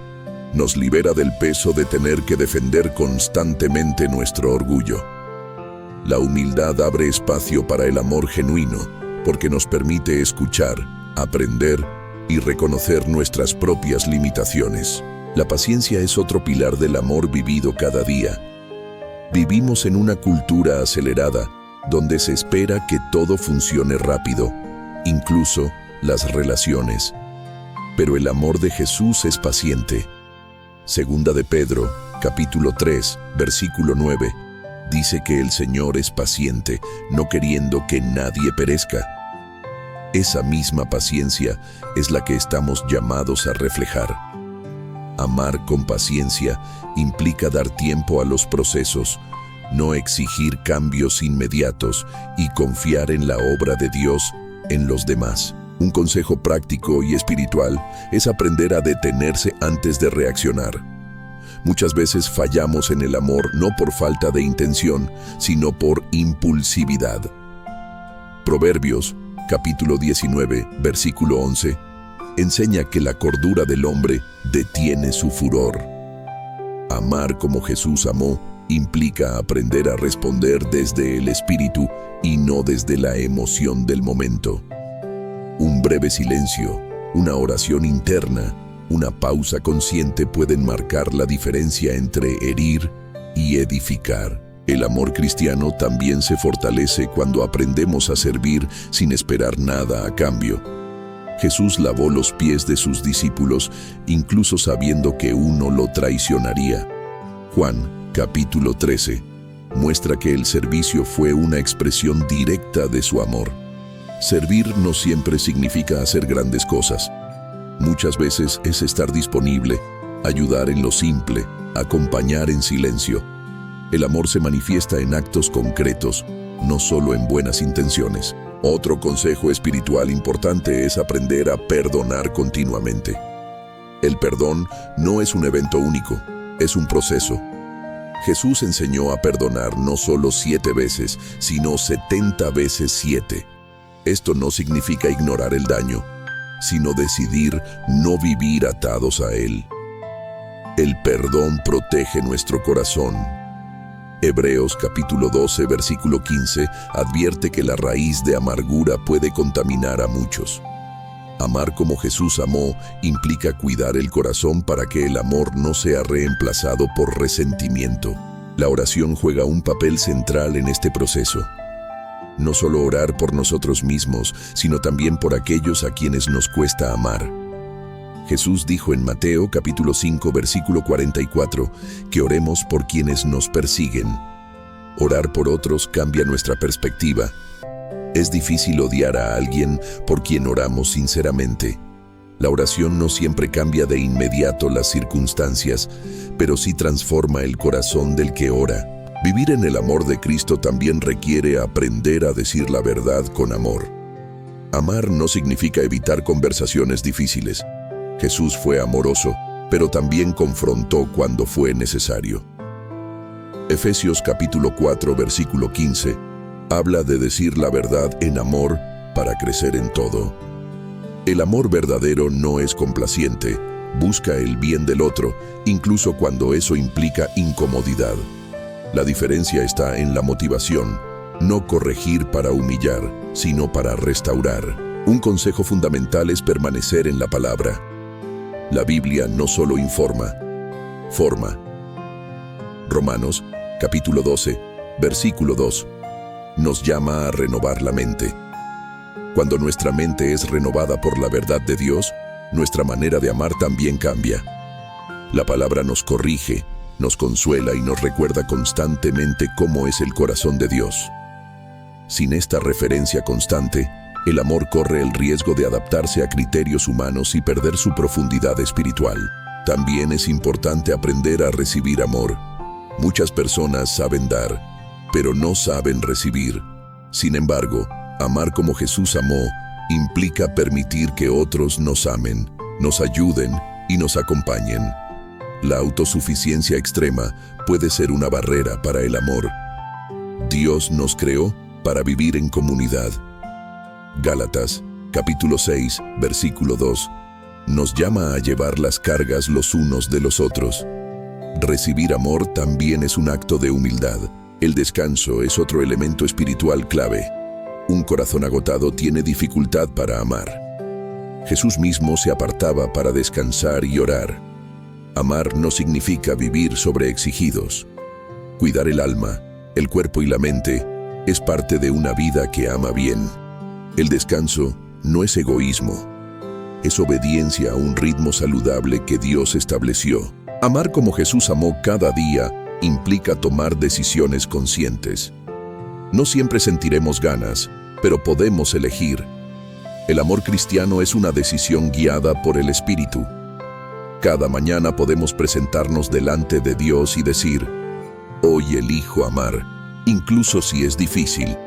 nos libera del peso de tener que defender constantemente nuestro orgullo. La humildad abre espacio para el amor genuino, porque nos permite escuchar, aprender y reconocer nuestras propias limitaciones. La paciencia es otro pilar del amor vivido cada día. Vivimos en una cultura acelerada, donde se espera que todo funcione rápido, incluso las relaciones. Pero el amor de Jesús es paciente. Segunda de Pedro, capítulo 3, versículo 9, dice que el Señor es paciente, no queriendo que nadie perezca. Esa misma paciencia es la que estamos llamados a reflejar. Amar con paciencia implica dar tiempo a los procesos, no exigir cambios inmediatos y confiar en la obra de Dios en los demás. Un consejo práctico y espiritual es aprender a detenerse antes de reaccionar. Muchas veces fallamos en el amor no por falta de intención, sino por impulsividad. Proverbios, capítulo 19, versículo 11, enseña que la cordura del hombre detiene su furor. Amar como Jesús amó implica aprender a responder desde el espíritu y no desde la emoción del momento. Un breve silencio, una oración interna, una pausa consciente pueden marcar la diferencia entre herir y edificar. El amor cristiano también se fortalece cuando aprendemos a servir sin esperar nada a cambio. Jesús lavó los pies de sus discípulos, incluso sabiendo que uno lo traicionaría. Juan, capítulo 13, muestra que el servicio fue una expresión directa de su amor. Servir no siempre significa hacer grandes cosas. Muchas veces es estar disponible, ayudar en lo simple, acompañar en silencio. El amor se manifiesta en actos concretos, no solo en buenas intenciones. Otro consejo espiritual importante es aprender a perdonar continuamente. El perdón no es un evento único, es un proceso. Jesús enseñó a perdonar no solo 7 veces, sino 70 veces 7. Esto no significa ignorar el daño, sino decidir no vivir atados a él. El perdón protege nuestro corazón. Hebreos capítulo 12, versículo 15, advierte que la raíz de amargura puede contaminar a muchos. Amar como Jesús amó implica cuidar el corazón para que el amor no sea reemplazado por resentimiento. La oración juega un papel central en este proceso. No solo orar por nosotros mismos, sino también por aquellos a quienes nos cuesta amar. Jesús dijo en Mateo capítulo 5, versículo 44, que oremos por quienes nos persiguen. Orar por otros cambia nuestra perspectiva. Es difícil odiar a alguien por quien oramos sinceramente. La oración no siempre cambia de inmediato las circunstancias, pero sí transforma el corazón del que ora. Vivir en el amor de Cristo también requiere aprender a decir la verdad con amor. Amar no significa evitar conversaciones difíciles. Jesús fue amoroso, pero también confrontó cuando fue necesario. Efesios capítulo 4, versículo 15, habla de decir la verdad en amor para crecer en todo. El amor verdadero no es complaciente, busca el bien del otro, incluso cuando eso implica incomodidad. La diferencia está en la motivación, no corregir para humillar, sino para restaurar. Un consejo fundamental es permanecer en la palabra. La Biblia no solo informa, forma. Romanos, capítulo 12, versículo 2, nos llama a renovar la mente. Cuando nuestra mente es renovada por la verdad de Dios, nuestra manera de amar también cambia. La palabra nos corrige, nos consuela y nos recuerda constantemente cómo es el corazón de Dios. Sin esta referencia constante, el amor corre el riesgo de adaptarse a criterios humanos y perder su profundidad espiritual. También es importante aprender a recibir amor. Muchas personas saben dar, pero no saben recibir. Sin embargo, amar como Jesús amó implica permitir que otros nos amen, nos ayuden y nos acompañen. La autosuficiencia extrema puede ser una barrera para el amor. Dios nos creó para vivir en comunidad. Gálatas, capítulo 6, versículo 2, nos llama a llevar las cargas los unos de los otros. Recibir amor también es un acto de humildad. El descanso es otro elemento espiritual clave. Un corazón agotado tiene dificultad para amar. Jesús mismo se apartaba para descansar y orar. Amar no significa vivir sobreexigidos. Cuidar el alma, el cuerpo y la mente es parte de una vida que ama bien. El descanso no es egoísmo, es obediencia a un ritmo saludable que Dios estableció. Amar como Jesús amó cada día implica tomar decisiones conscientes. No siempre sentiremos ganas, pero podemos elegir. El amor cristiano es una decisión guiada por el Espíritu. Cada mañana podemos presentarnos delante de Dios y decir, hoy elijo amar, incluso si es difícil.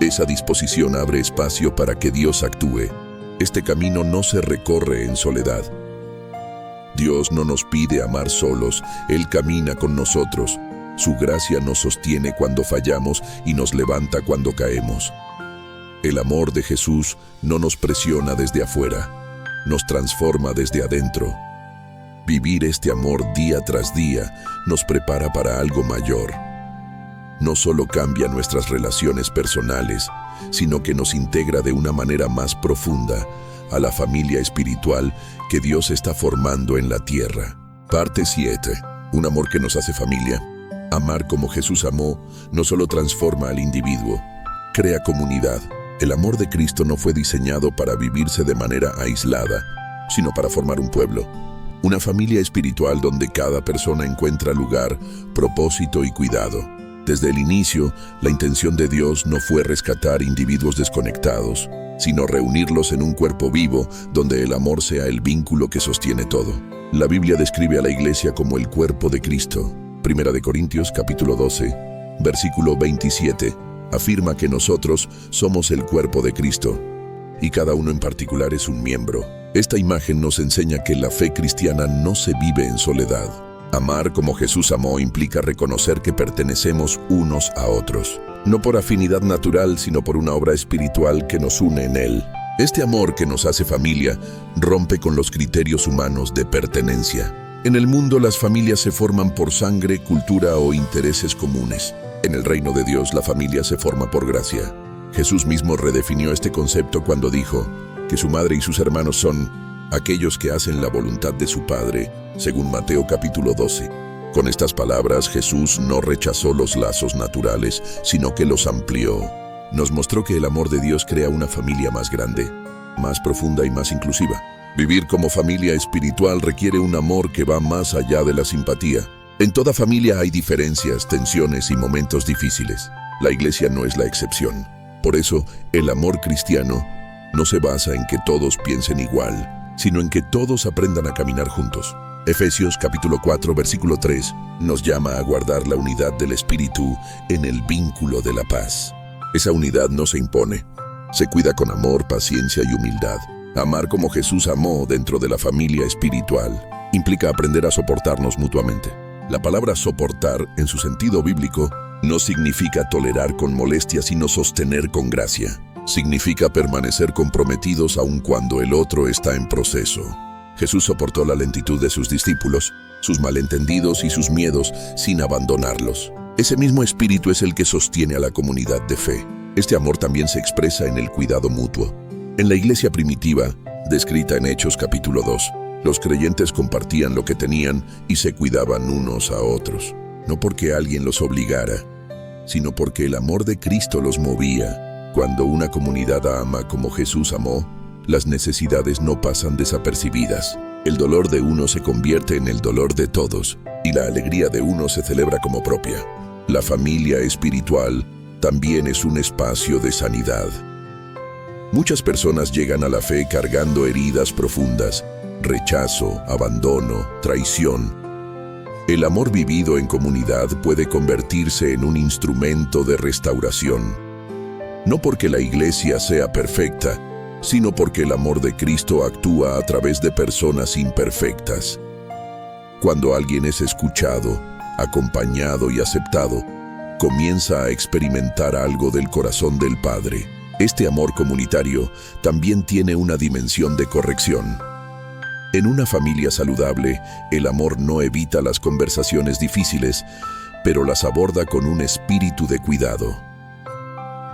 Esa disposición abre espacio para que Dios actúe. Este camino no se recorre en soledad. Dios no nos pide amar solos, Él camina con nosotros. Su gracia nos sostiene cuando fallamos y nos levanta cuando caemos. El amor de Jesús no nos presiona desde afuera, nos transforma desde adentro. Vivir este amor día tras día nos prepara para algo mayor. No solo cambia nuestras relaciones personales, sino que nos integra de una manera más profunda a la familia espiritual que Dios está formando en la tierra. Parte 7. Un amor que nos hace familia. Amar como Jesús amó no solo transforma al individuo, crea comunidad. El amor de Cristo no fue diseñado para vivirse de manera aislada, sino para formar un pueblo. Una familia espiritual donde cada persona encuentra lugar, propósito y cuidado. Desde el inicio, la intención de Dios no fue rescatar individuos desconectados, sino reunirlos en un cuerpo vivo donde el amor sea el vínculo que sostiene todo. La Biblia describe a la iglesia como el cuerpo de Cristo. Primera de Corintios, capítulo 12, versículo 27, afirma que nosotros somos el cuerpo de Cristo, y cada uno en particular es un miembro. Esta imagen nos enseña que la fe cristiana no se vive en soledad. Amar como Jesús amó implica reconocer que pertenecemos unos a otros, no por afinidad natural, sino por una obra espiritual que nos une en Él. Este amor que nos hace familia rompe con los criterios humanos de pertenencia. En el mundo las familias se forman por sangre, cultura o intereses comunes. En el reino de Dios la familia se forma por gracia. Jesús mismo redefinió este concepto cuando dijo que su madre y sus hermanos son aquellos que hacen la voluntad de su Padre, según Mateo capítulo 12. Con estas palabras, Jesús no rechazó los lazos naturales, sino que los amplió. Nos mostró que el amor de Dios crea una familia más grande, más profunda y más inclusiva. Vivir como familia espiritual requiere un amor que va más allá de la simpatía. En toda familia hay diferencias, tensiones y momentos difíciles. La iglesia no es la excepción. Por eso, el amor cristiano no se basa en que todos piensen igual, sino en que todos aprendan a caminar juntos. Efesios capítulo 4, versículo 3, nos llama a guardar la unidad del Espíritu en el vínculo de la paz. Esa unidad no se impone, se cuida con amor, paciencia y humildad. Amar como Jesús amó dentro de la familia espiritual implica aprender a soportarnos mutuamente. La palabra soportar, en su sentido bíblico, no significa tolerar con molestia, sino sostener con gracia. Significa permanecer comprometidos aun cuando el otro está en proceso. Jesús soportó la lentitud de sus discípulos, sus malentendidos y sus miedos sin abandonarlos. Ese mismo espíritu es el que sostiene a la comunidad de fe. Este amor también se expresa en el cuidado mutuo. En la iglesia primitiva, descrita en Hechos capítulo 2, los creyentes compartían lo que tenían y se cuidaban unos a otros. No porque alguien los obligara, sino porque el amor de Cristo los movía. Cuando una comunidad ama como Jesús amó, las necesidades no pasan desapercibidas. El dolor de uno se convierte en el dolor de todos, y la alegría de uno se celebra como propia. La familia espiritual también es un espacio de sanidad. Muchas personas llegan a la fe cargando heridas profundas, rechazo, abandono, traición. El amor vivido en comunidad puede convertirse en un instrumento de restauración. No porque la iglesia sea perfecta, sino porque el amor de Cristo actúa a través de personas imperfectas. Cuando alguien es escuchado, acompañado y aceptado, comienza a experimentar algo del corazón del Padre. Este amor comunitario también tiene una dimensión de corrección. En una familia saludable, el amor no evita las conversaciones difíciles, pero las aborda con un espíritu de cuidado.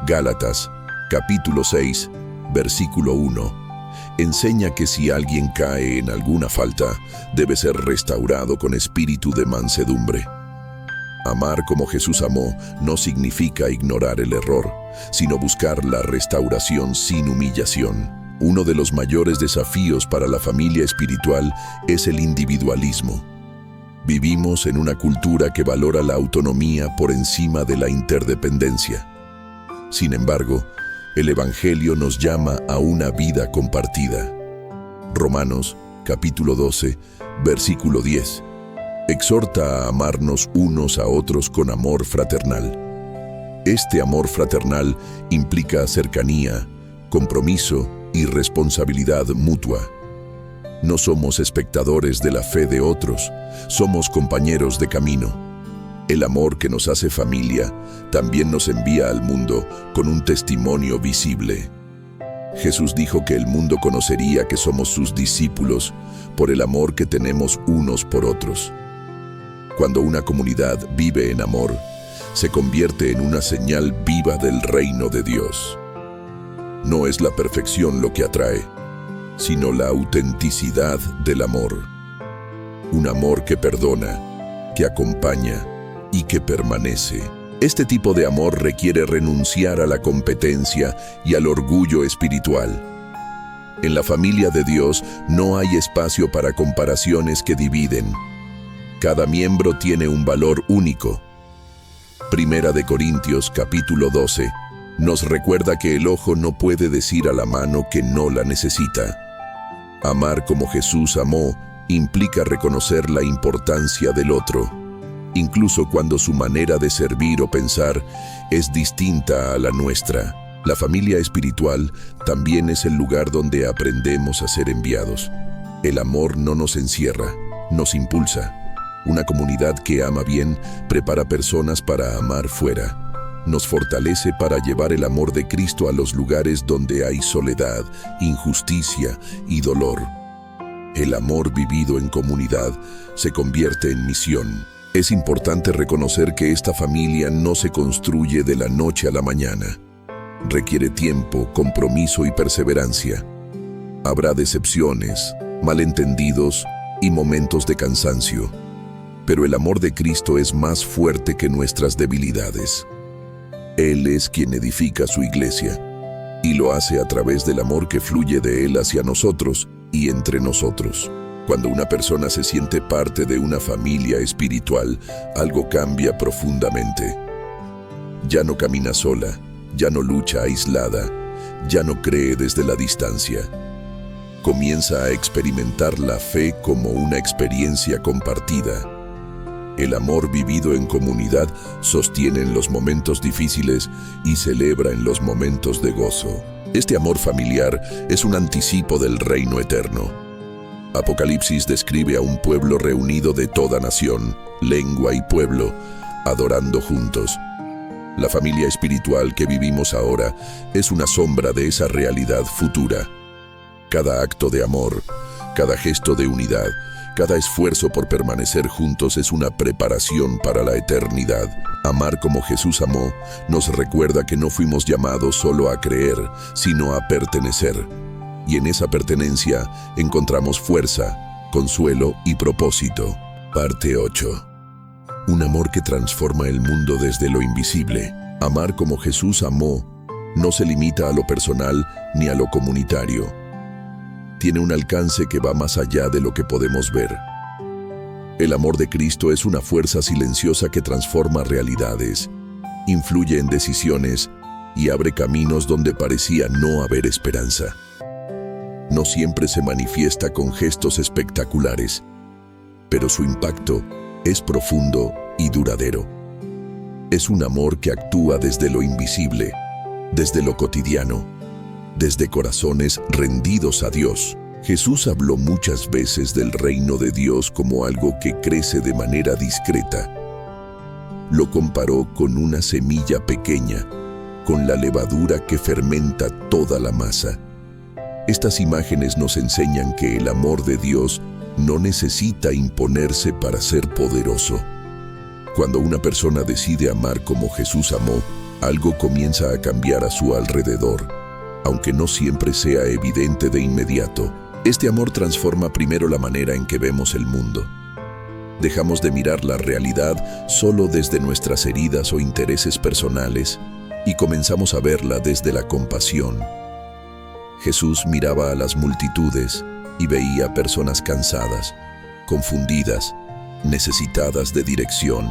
Gálatas, capítulo 6, versículo 1, enseña que si alguien cae en alguna falta, debe ser restaurado con espíritu de mansedumbre. Amar como Jesús amó no significa ignorar el error, sino buscar la restauración sin humillación. Uno de los mayores desafíos para la familia espiritual es el individualismo. Vivimos en una cultura que valora la autonomía por encima de la interdependencia. Sin embargo, el Evangelio nos llama a una vida compartida. Romanos, capítulo 12, versículo 10. Exhorta a amarnos unos a otros con amor fraternal. Este amor fraternal implica cercanía, compromiso y responsabilidad mutua. No somos espectadores de la fe de otros, somos compañeros de camino. El amor que nos hace familia también nos envía al mundo con un testimonio visible. Jesús dijo que el mundo conocería que somos sus discípulos por el amor que tenemos unos por otros. Cuando una comunidad vive en amor, se convierte en una señal viva del reino de Dios. No es la perfección lo que atrae, sino la autenticidad del amor. Un amor que perdona, que acompaña y que permanece. Este tipo de amor requiere renunciar a la competencia y al orgullo espiritual. En la familia de Dios no hay espacio para comparaciones que dividen. Cada miembro tiene un valor único. Primera de Corintios, capítulo 12, nos recuerda que el ojo no puede decir a la mano que no la necesita. Amar como Jesús amó implica reconocer la importancia del otro, incluso cuando su manera de servir o pensar es distinta a la nuestra. La familia espiritual también es el lugar donde aprendemos a ser enviados. El amor no nos encierra, nos impulsa. Una comunidad que ama bien prepara personas para amar fuera. Nos fortalece para llevar el amor de Cristo a los lugares donde hay soledad, injusticia y dolor. El amor vivido en comunidad se convierte en misión. Es importante reconocer que esta familia no se construye de la noche a la mañana. Requiere tiempo, compromiso y perseverancia. Habrá decepciones, malentendidos y momentos de cansancio. Pero el amor de Cristo es más fuerte que nuestras debilidades. Él es quien edifica su iglesia, y lo hace a través del amor que fluye de Él hacia nosotros y entre nosotros. Cuando una persona se siente parte de una familia espiritual, algo cambia profundamente. Ya no camina sola, ya no lucha aislada, ya no cree desde la distancia. comienza a experimentar la fe como una experiencia compartida. El amor vivido en comunidad sostiene en los momentos difíciles y celebra en los momentos de gozo. Este amor familiar es un anticipo del reino eterno. Apocalipsis describe a un pueblo reunido de toda nación, lengua y pueblo, adorando juntos. La familia espiritual que vivimos ahora es una sombra de esa realidad futura. Cada acto de amor, cada gesto de unidad, cada esfuerzo por permanecer juntos es una preparación para la eternidad. Amar como Jesús amó nos recuerda que no fuimos llamados solo a creer, sino a pertenecer. Y en esa pertenencia encontramos fuerza, consuelo y propósito. Parte 8. Un amor que transforma el mundo desde lo invisible. Amar como Jesús amó no se limita a lo personal ni a lo comunitario. Tiene un alcance que va más allá de lo que podemos ver. El amor de Cristo es una fuerza silenciosa que transforma realidades, influye en decisiones y abre caminos donde parecía no haber esperanza. No siempre se manifiesta con gestos espectaculares, pero su impacto es profundo y duradero. Es un amor que actúa desde lo invisible, desde lo cotidiano, desde corazones rendidos a Dios. Jesús habló muchas veces del reino de Dios como algo que crece de manera discreta. Lo comparó con una semilla pequeña, con la levadura que fermenta toda la masa. Estas imágenes nos enseñan que el amor de Dios no necesita imponerse para ser poderoso. Cuando una persona decide amar como Jesús amó, algo comienza a cambiar a su alrededor, aunque no siempre sea evidente de inmediato. Este amor transforma primero la manera en que vemos el mundo. Dejamos de mirar la realidad solo desde nuestras heridas o intereses personales y comenzamos a verla desde la compasión. Jesús miraba a las multitudes y veía personas cansadas, confundidas, necesitadas de dirección.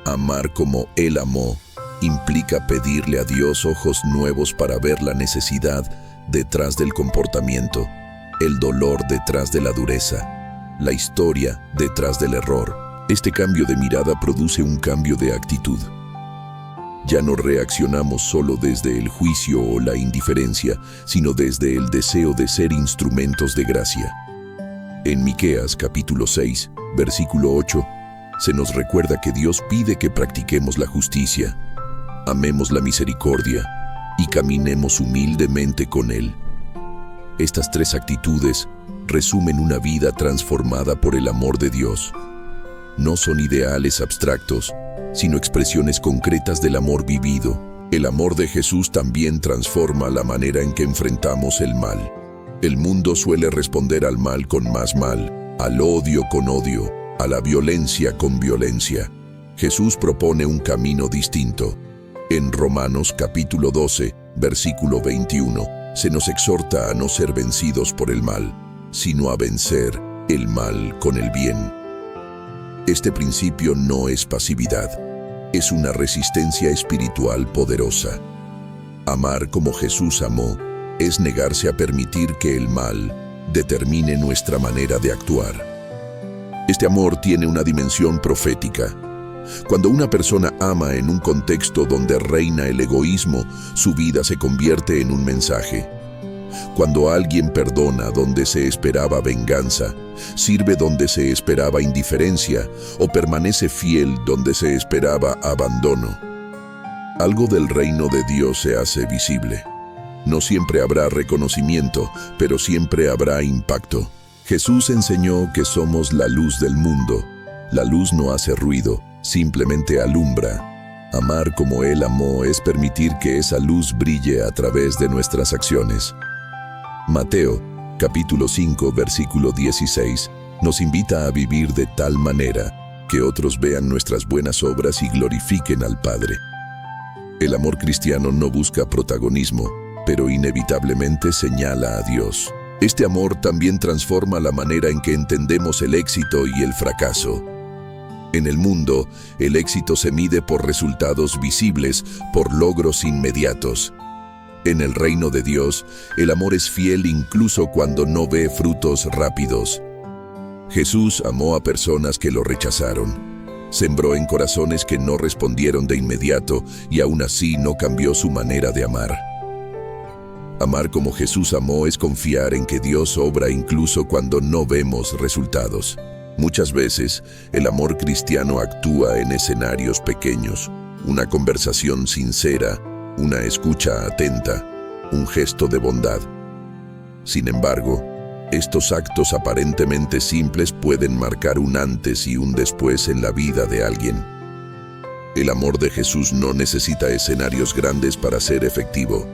Amar como Él amó implica pedirle a Dios ojos nuevos para ver la necesidad detrás del comportamiento, el dolor detrás de la dureza, la historia detrás del error. Este cambio de mirada produce un cambio de actitud. Ya no reaccionamos solo desde el juicio o la indiferencia, sino desde el deseo de ser instrumentos de gracia. En Miqueas capítulo 6, versículo 8, se nos recuerda que Dios pide que practiquemos la justicia, amemos la misericordia y caminemos humildemente con Él. Estas tres actitudes resumen una vida transformada por el amor de Dios. No son ideales abstractos, sino expresiones concretas del amor vivido. El amor de Jesús también transforma la manera en que enfrentamos el mal. El mundo suele responder al mal con más mal, al odio con odio, a la violencia con violencia. Jesús propone un camino distinto. En Romanos capítulo 12, versículo 21, se nos exhorta a no ser vencidos por el mal, sino a vencer el mal con el bien. Este principio no es pasividad, es una resistencia espiritual poderosa. Amar como Jesús amó es negarse a permitir que el mal determine nuestra manera de actuar. Este amor tiene una dimensión profética. Cuando una persona ama en un contexto donde reina el egoísmo, su vida se convierte en un mensaje. Cuando alguien perdona donde se esperaba venganza, sirve donde se esperaba indiferencia o permanece fiel donde se esperaba abandono. Algo del reino de Dios se hace visible. No siempre habrá reconocimiento, pero siempre habrá impacto. Jesús enseñó que somos la luz del mundo. La luz no hace ruido, simplemente alumbra. Amar como Él amó es permitir que esa luz brille a través de nuestras acciones. Mateo, capítulo 5, versículo 16, nos invita a vivir de tal manera que otros vean nuestras buenas obras y glorifiquen al Padre. El amor cristiano no busca protagonismo, pero inevitablemente señala a Dios. Este amor también transforma la manera en que entendemos el éxito y el fracaso. En el mundo, el éxito se mide por resultados visibles, por logros inmediatos. En el reino de Dios, el amor es fiel incluso cuando no ve frutos rápidos. Jesús amó a personas que lo rechazaron. Sembró en corazones que no respondieron de inmediato y aún así no cambió su manera de amar. Amar como Jesús amó es confiar en que Dios obra incluso cuando no vemos resultados. Muchas veces, el amor cristiano actúa en escenarios pequeños. Una conversación sincera, una escucha atenta, un gesto de bondad. Sin embargo, estos actos aparentemente simples pueden marcar un antes y un después en la vida de alguien. El amor de Jesús no necesita escenarios grandes para ser efectivo.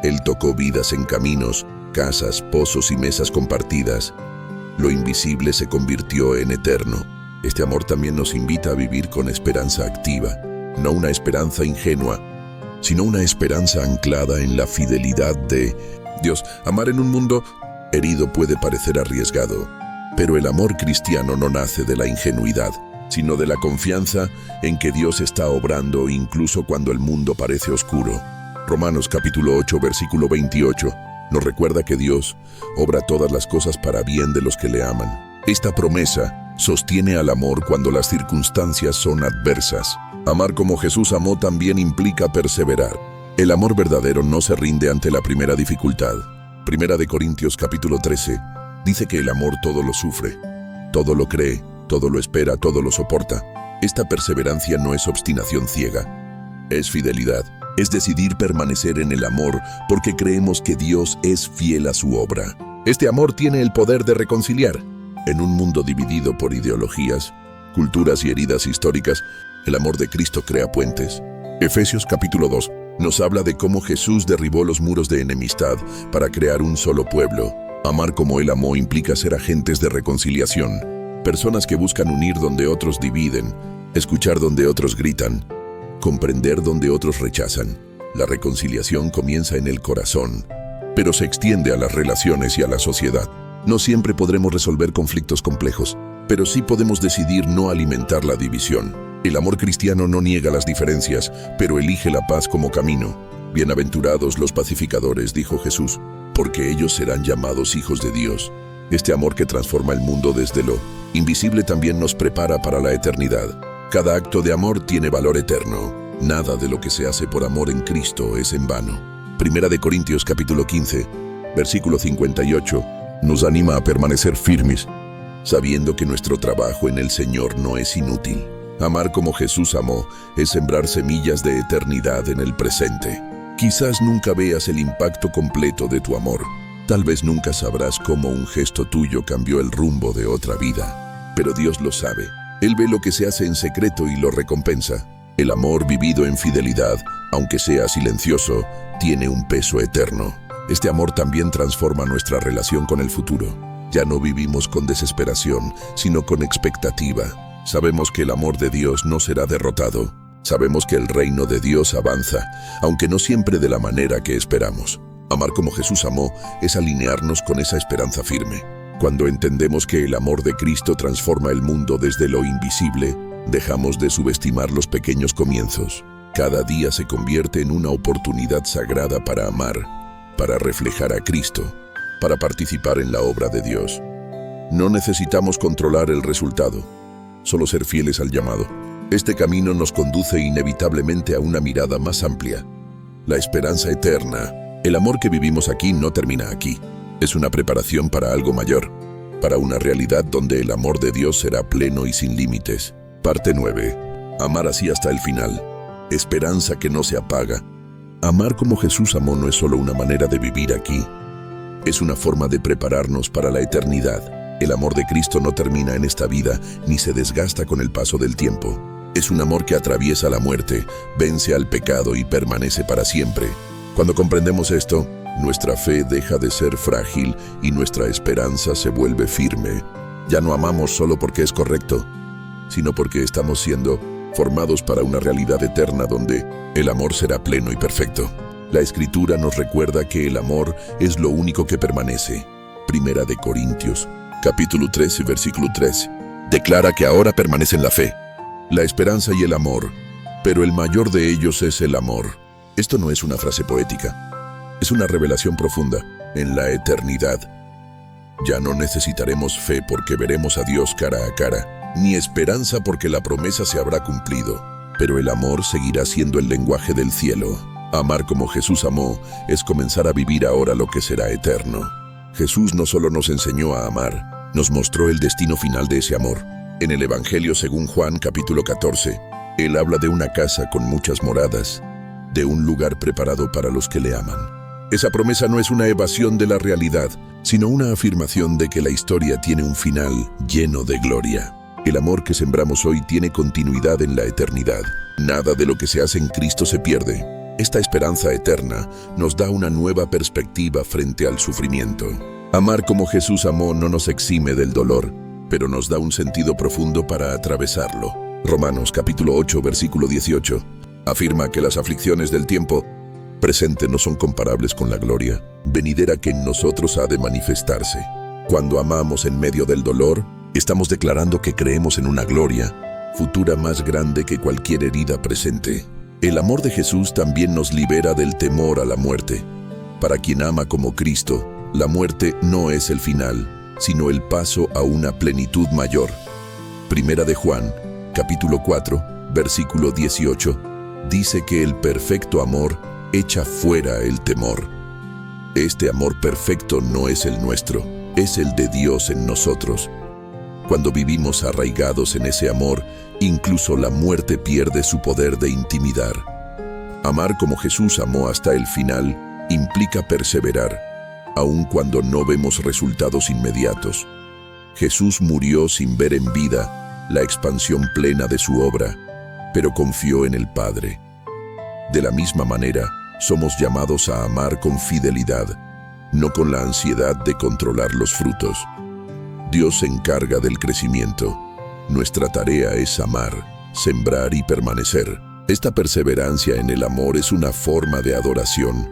Él tocó vidas en caminos, casas, pozos y mesas compartidas. Lo invisible se convirtió en eterno. Este amor también nos invita a vivir con esperanza activa, no una esperanza ingenua, sino una esperanza anclada en la fidelidad de Dios. Amar en un mundo herido puede parecer arriesgado, pero el amor cristiano no nace de la ingenuidad, sino de la confianza en que Dios está obrando incluso cuando el mundo parece oscuro. Romanos capítulo 8, versículo 28, nos recuerda que Dios obra todas las cosas para bien de los que le aman. Esta promesa sostiene al amor cuando las circunstancias son adversas. Amar como Jesús amó también implica perseverar. El amor verdadero no se rinde ante la primera dificultad. Primera de Corintios capítulo 13 dice que el amor todo lo sufre, todo lo cree, todo lo espera, todo lo soporta. Esta perseverancia no es obstinación ciega, es fidelidad. Es decidir permanecer en el amor porque creemos que Dios es fiel a su obra. Este amor tiene el poder de reconciliar. En un mundo dividido por ideologías, culturas y heridas históricas, el amor de Cristo crea puentes. Efesios capítulo 2 nos habla de cómo Jesús derribó los muros de enemistad para crear un solo pueblo. Amar como Él amó implica ser agentes de reconciliación, personas que buscan unir donde otros dividen, escuchar donde otros gritan, comprender donde otros rechazan. La reconciliación comienza en el corazón, pero se extiende a las relaciones y a la sociedad. No siempre podremos resolver conflictos complejos, pero sí podemos decidir no alimentar la división. El amor cristiano no niega las diferencias, pero elige la paz como camino. Bienaventurados los pacificadores, dijo Jesús, porque ellos serán llamados hijos de Dios. Este amor que transforma el mundo desde lo invisible también nos prepara para la eternidad. Cada acto de amor tiene valor eterno. Nada de lo que se hace por amor en Cristo es en vano. Primera de Corintios capítulo 15, versículo 58, nos anima a permanecer firmes, sabiendo que nuestro trabajo en el Señor no es inútil. Amar como Jesús amó es sembrar semillas de eternidad en el presente. Quizás nunca veas el impacto completo de tu amor. Tal vez nunca sabrás cómo un gesto tuyo cambió el rumbo de otra vida. Pero Dios lo sabe. Él ve lo que se hace en secreto y lo recompensa. El amor vivido en fidelidad, aunque sea silencioso, tiene un peso eterno. Este amor también transforma nuestra relación con el futuro. Ya no vivimos con desesperación, sino con expectativa. Sabemos que el amor de Dios no será derrotado. Sabemos que el reino de Dios avanza, aunque no siempre de la manera que esperamos. Amar como Jesús amó es alinearnos con esa esperanza firme. Cuando entendemos que el amor de Cristo transforma el mundo desde lo invisible, dejamos de subestimar los pequeños comienzos. Cada día se convierte en una oportunidad sagrada para amar, para reflejar a Cristo, para participar en la obra de Dios. No necesitamos controlar el resultado, solo ser fieles al llamado. Este camino nos conduce inevitablemente a una mirada más amplia, la esperanza eterna. El amor que vivimos aquí no termina aquí. Es una preparación para algo mayor, para una realidad donde el amor de Dios será pleno y sin límites. Parte 9. Amar así hasta el final. Esperanza que no se apaga. Amar como Jesús amó no es solo una manera de vivir aquí. Es una forma de prepararnos para la eternidad. El amor de Cristo no termina en esta vida, ni se desgasta con el paso del tiempo. Es un amor que atraviesa la muerte, vence al pecado y permanece para siempre. Cuando comprendemos esto, nuestra fe deja de ser frágil y nuestra esperanza se vuelve firme. Ya no amamos solo porque es correcto, sino porque estamos siendo formados para una realidad eterna donde el amor será pleno y perfecto. La Escritura nos recuerda que el amor es lo único que permanece. Primera de Corintios, capítulo 13, versículo 3, declara que ahora permanecen la fe, la esperanza y el amor, pero el mayor de ellos es el amor. Esto no es una frase poética. Es una revelación profunda en la eternidad. Ya no necesitaremos fe porque veremos a Dios cara a cara, ni esperanza porque la promesa se habrá cumplido, pero el amor seguirá siendo el lenguaje del cielo. Amar como Jesús amó es comenzar a vivir ahora lo que será eterno. Jesús no solo nos enseñó a amar, nos mostró el destino final de ese amor. En el Evangelio según Juan capítulo 14, Él habla de una casa con muchas moradas, de un lugar preparado para los que le aman. Esa promesa no es una evasión de la realidad, sino una afirmación de que la historia tiene un final lleno de gloria. El amor que sembramos hoy tiene continuidad en la eternidad. Nada de lo que se hace en Cristo se pierde. Esta esperanza eterna nos da una nueva perspectiva frente al sufrimiento. Amar como Jesús amó no nos exime del dolor, pero nos da un sentido profundo para atravesarlo. Romanos capítulo 8, versículo 18, afirma que las aflicciones del tiempo presente no son comparables con la gloria venidera que en nosotros ha de manifestarse. Cuando amamos en medio del dolor, estamos declarando que creemos en una gloria futura más grande que cualquier herida presente. El amor de Jesús también nos libera del temor a la muerte. Para quien ama como Cristo, la muerte no es el final, sino el paso a una plenitud mayor. Primera de Juan, capítulo 4, versículo 18, dice que el perfecto amor echa fuera el temor. Este amor perfecto no es el nuestro, es el de Dios en nosotros. Cuando vivimos arraigados en ese amor, incluso la muerte pierde su poder de intimidar. Amar como Jesús amó hasta el final implica perseverar, aun cuando no vemos resultados inmediatos. Jesús murió sin ver en vida la expansión plena de su obra, pero confió en el Padre. De la misma manera, somos llamados a amar con fidelidad, no con la ansiedad de controlar los frutos. Dios se encarga del crecimiento. Nuestra tarea es amar, sembrar y permanecer. Esta perseverancia en el amor es una forma de adoración.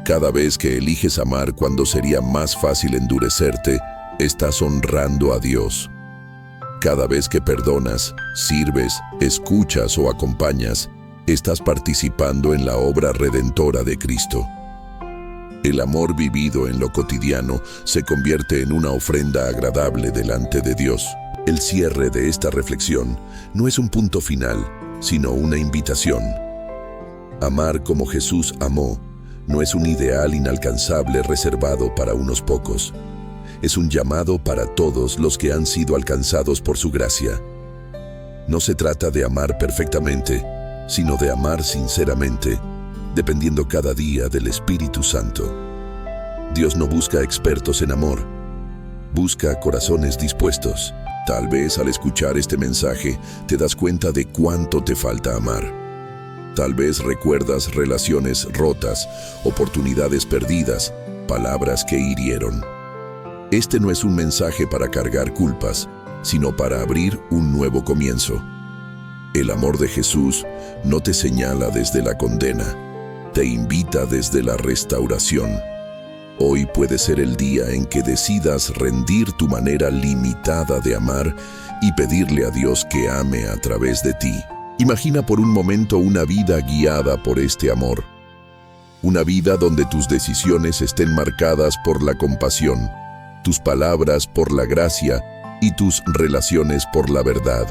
Cada vez que eliges amar cuando sería más fácil endurecerte, estás honrando a Dios. Cada vez que perdonas, sirves, escuchas o acompañas, estás participando en la obra redentora de Cristo. El amor vivido en lo cotidiano se convierte en una ofrenda agradable delante de Dios. El cierre de esta reflexión no es un punto final, sino una invitación. Amar como Jesús amó no es un ideal inalcanzable reservado para unos pocos. Es un llamado para todos los que han sido alcanzados por su gracia. No se trata de amar perfectamente, sino de amar sinceramente, dependiendo cada día del Espíritu Santo. Dios no busca expertos en amor, busca corazones dispuestos. Tal vez al escuchar este mensaje te das cuenta de cuánto te falta amar. Tal vez recuerdas relaciones rotas, oportunidades perdidas, palabras que hirieron. Este no es un mensaje para cargar culpas, sino para abrir un nuevo comienzo. El amor de Jesús no te señala desde la condena, te invita desde la restauración. Hoy puede ser el día en que decidas rendir tu manera limitada de amar y pedirle a Dios que ame a través de ti. Imagina por un momento una vida guiada por este amor. Una vida donde tus decisiones estén marcadas por la compasión, tus palabras por la gracia y tus relaciones por la verdad.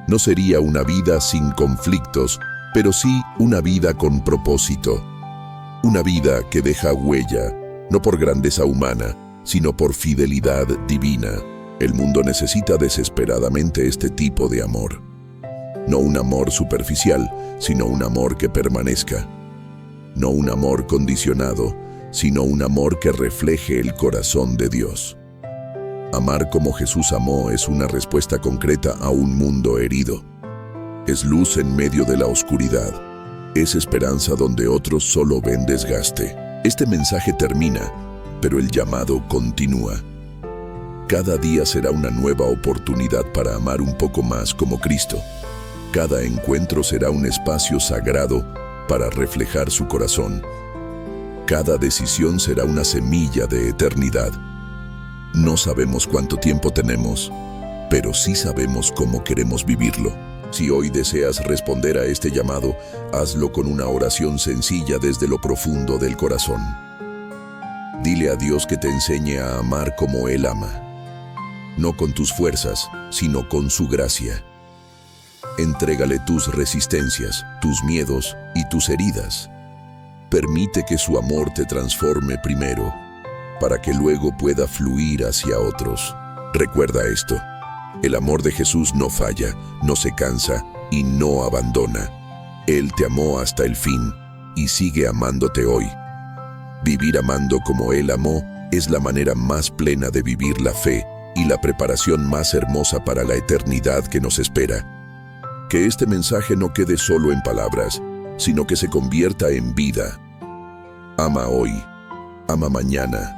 No sería una vida sin conflictos, pero sí una vida con propósito. Una vida que deja huella, no por grandeza humana, sino por fidelidad divina. El mundo necesita desesperadamente este tipo de amor. No un amor superficial, sino un amor que permanezca. No un amor condicionado, sino un amor que refleje el corazón de Dios. Amar como Jesús amó es una respuesta concreta a un mundo herido. Es luz en medio de la oscuridad. Es esperanza donde otros solo ven desgaste. Este mensaje termina, pero el llamado continúa. Cada día será una nueva oportunidad para amar un poco más como Cristo. Cada encuentro será un espacio sagrado para reflejar su corazón. Cada decisión será una semilla de eternidad. No sabemos cuánto tiempo tenemos, pero sí sabemos cómo queremos vivirlo. Si hoy deseas responder a este llamado, hazlo con una oración sencilla desde lo profundo del corazón. Dile a Dios que te enseñe a amar como Él ama. No con tus fuerzas, sino con su gracia. Entrégale tus resistencias, tus miedos y tus heridas. Permite que su amor te transforme primero, para que luego pueda fluir hacia otros. Recuerda esto: el amor de Jesús no falla, no se cansa y no abandona. Él te amó hasta el fin y sigue amándote hoy. Vivir amando como Él amó es la manera más plena de vivir la fe y la preparación más hermosa para la eternidad que nos espera. Que este mensaje no quede solo en palabras, sino que se convierta en vida. Ama hoy, ama mañana,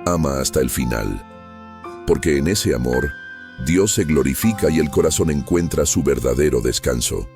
ama hasta el final. Porque en ese amor, Dios se glorifica y el corazón encuentra su verdadero descanso.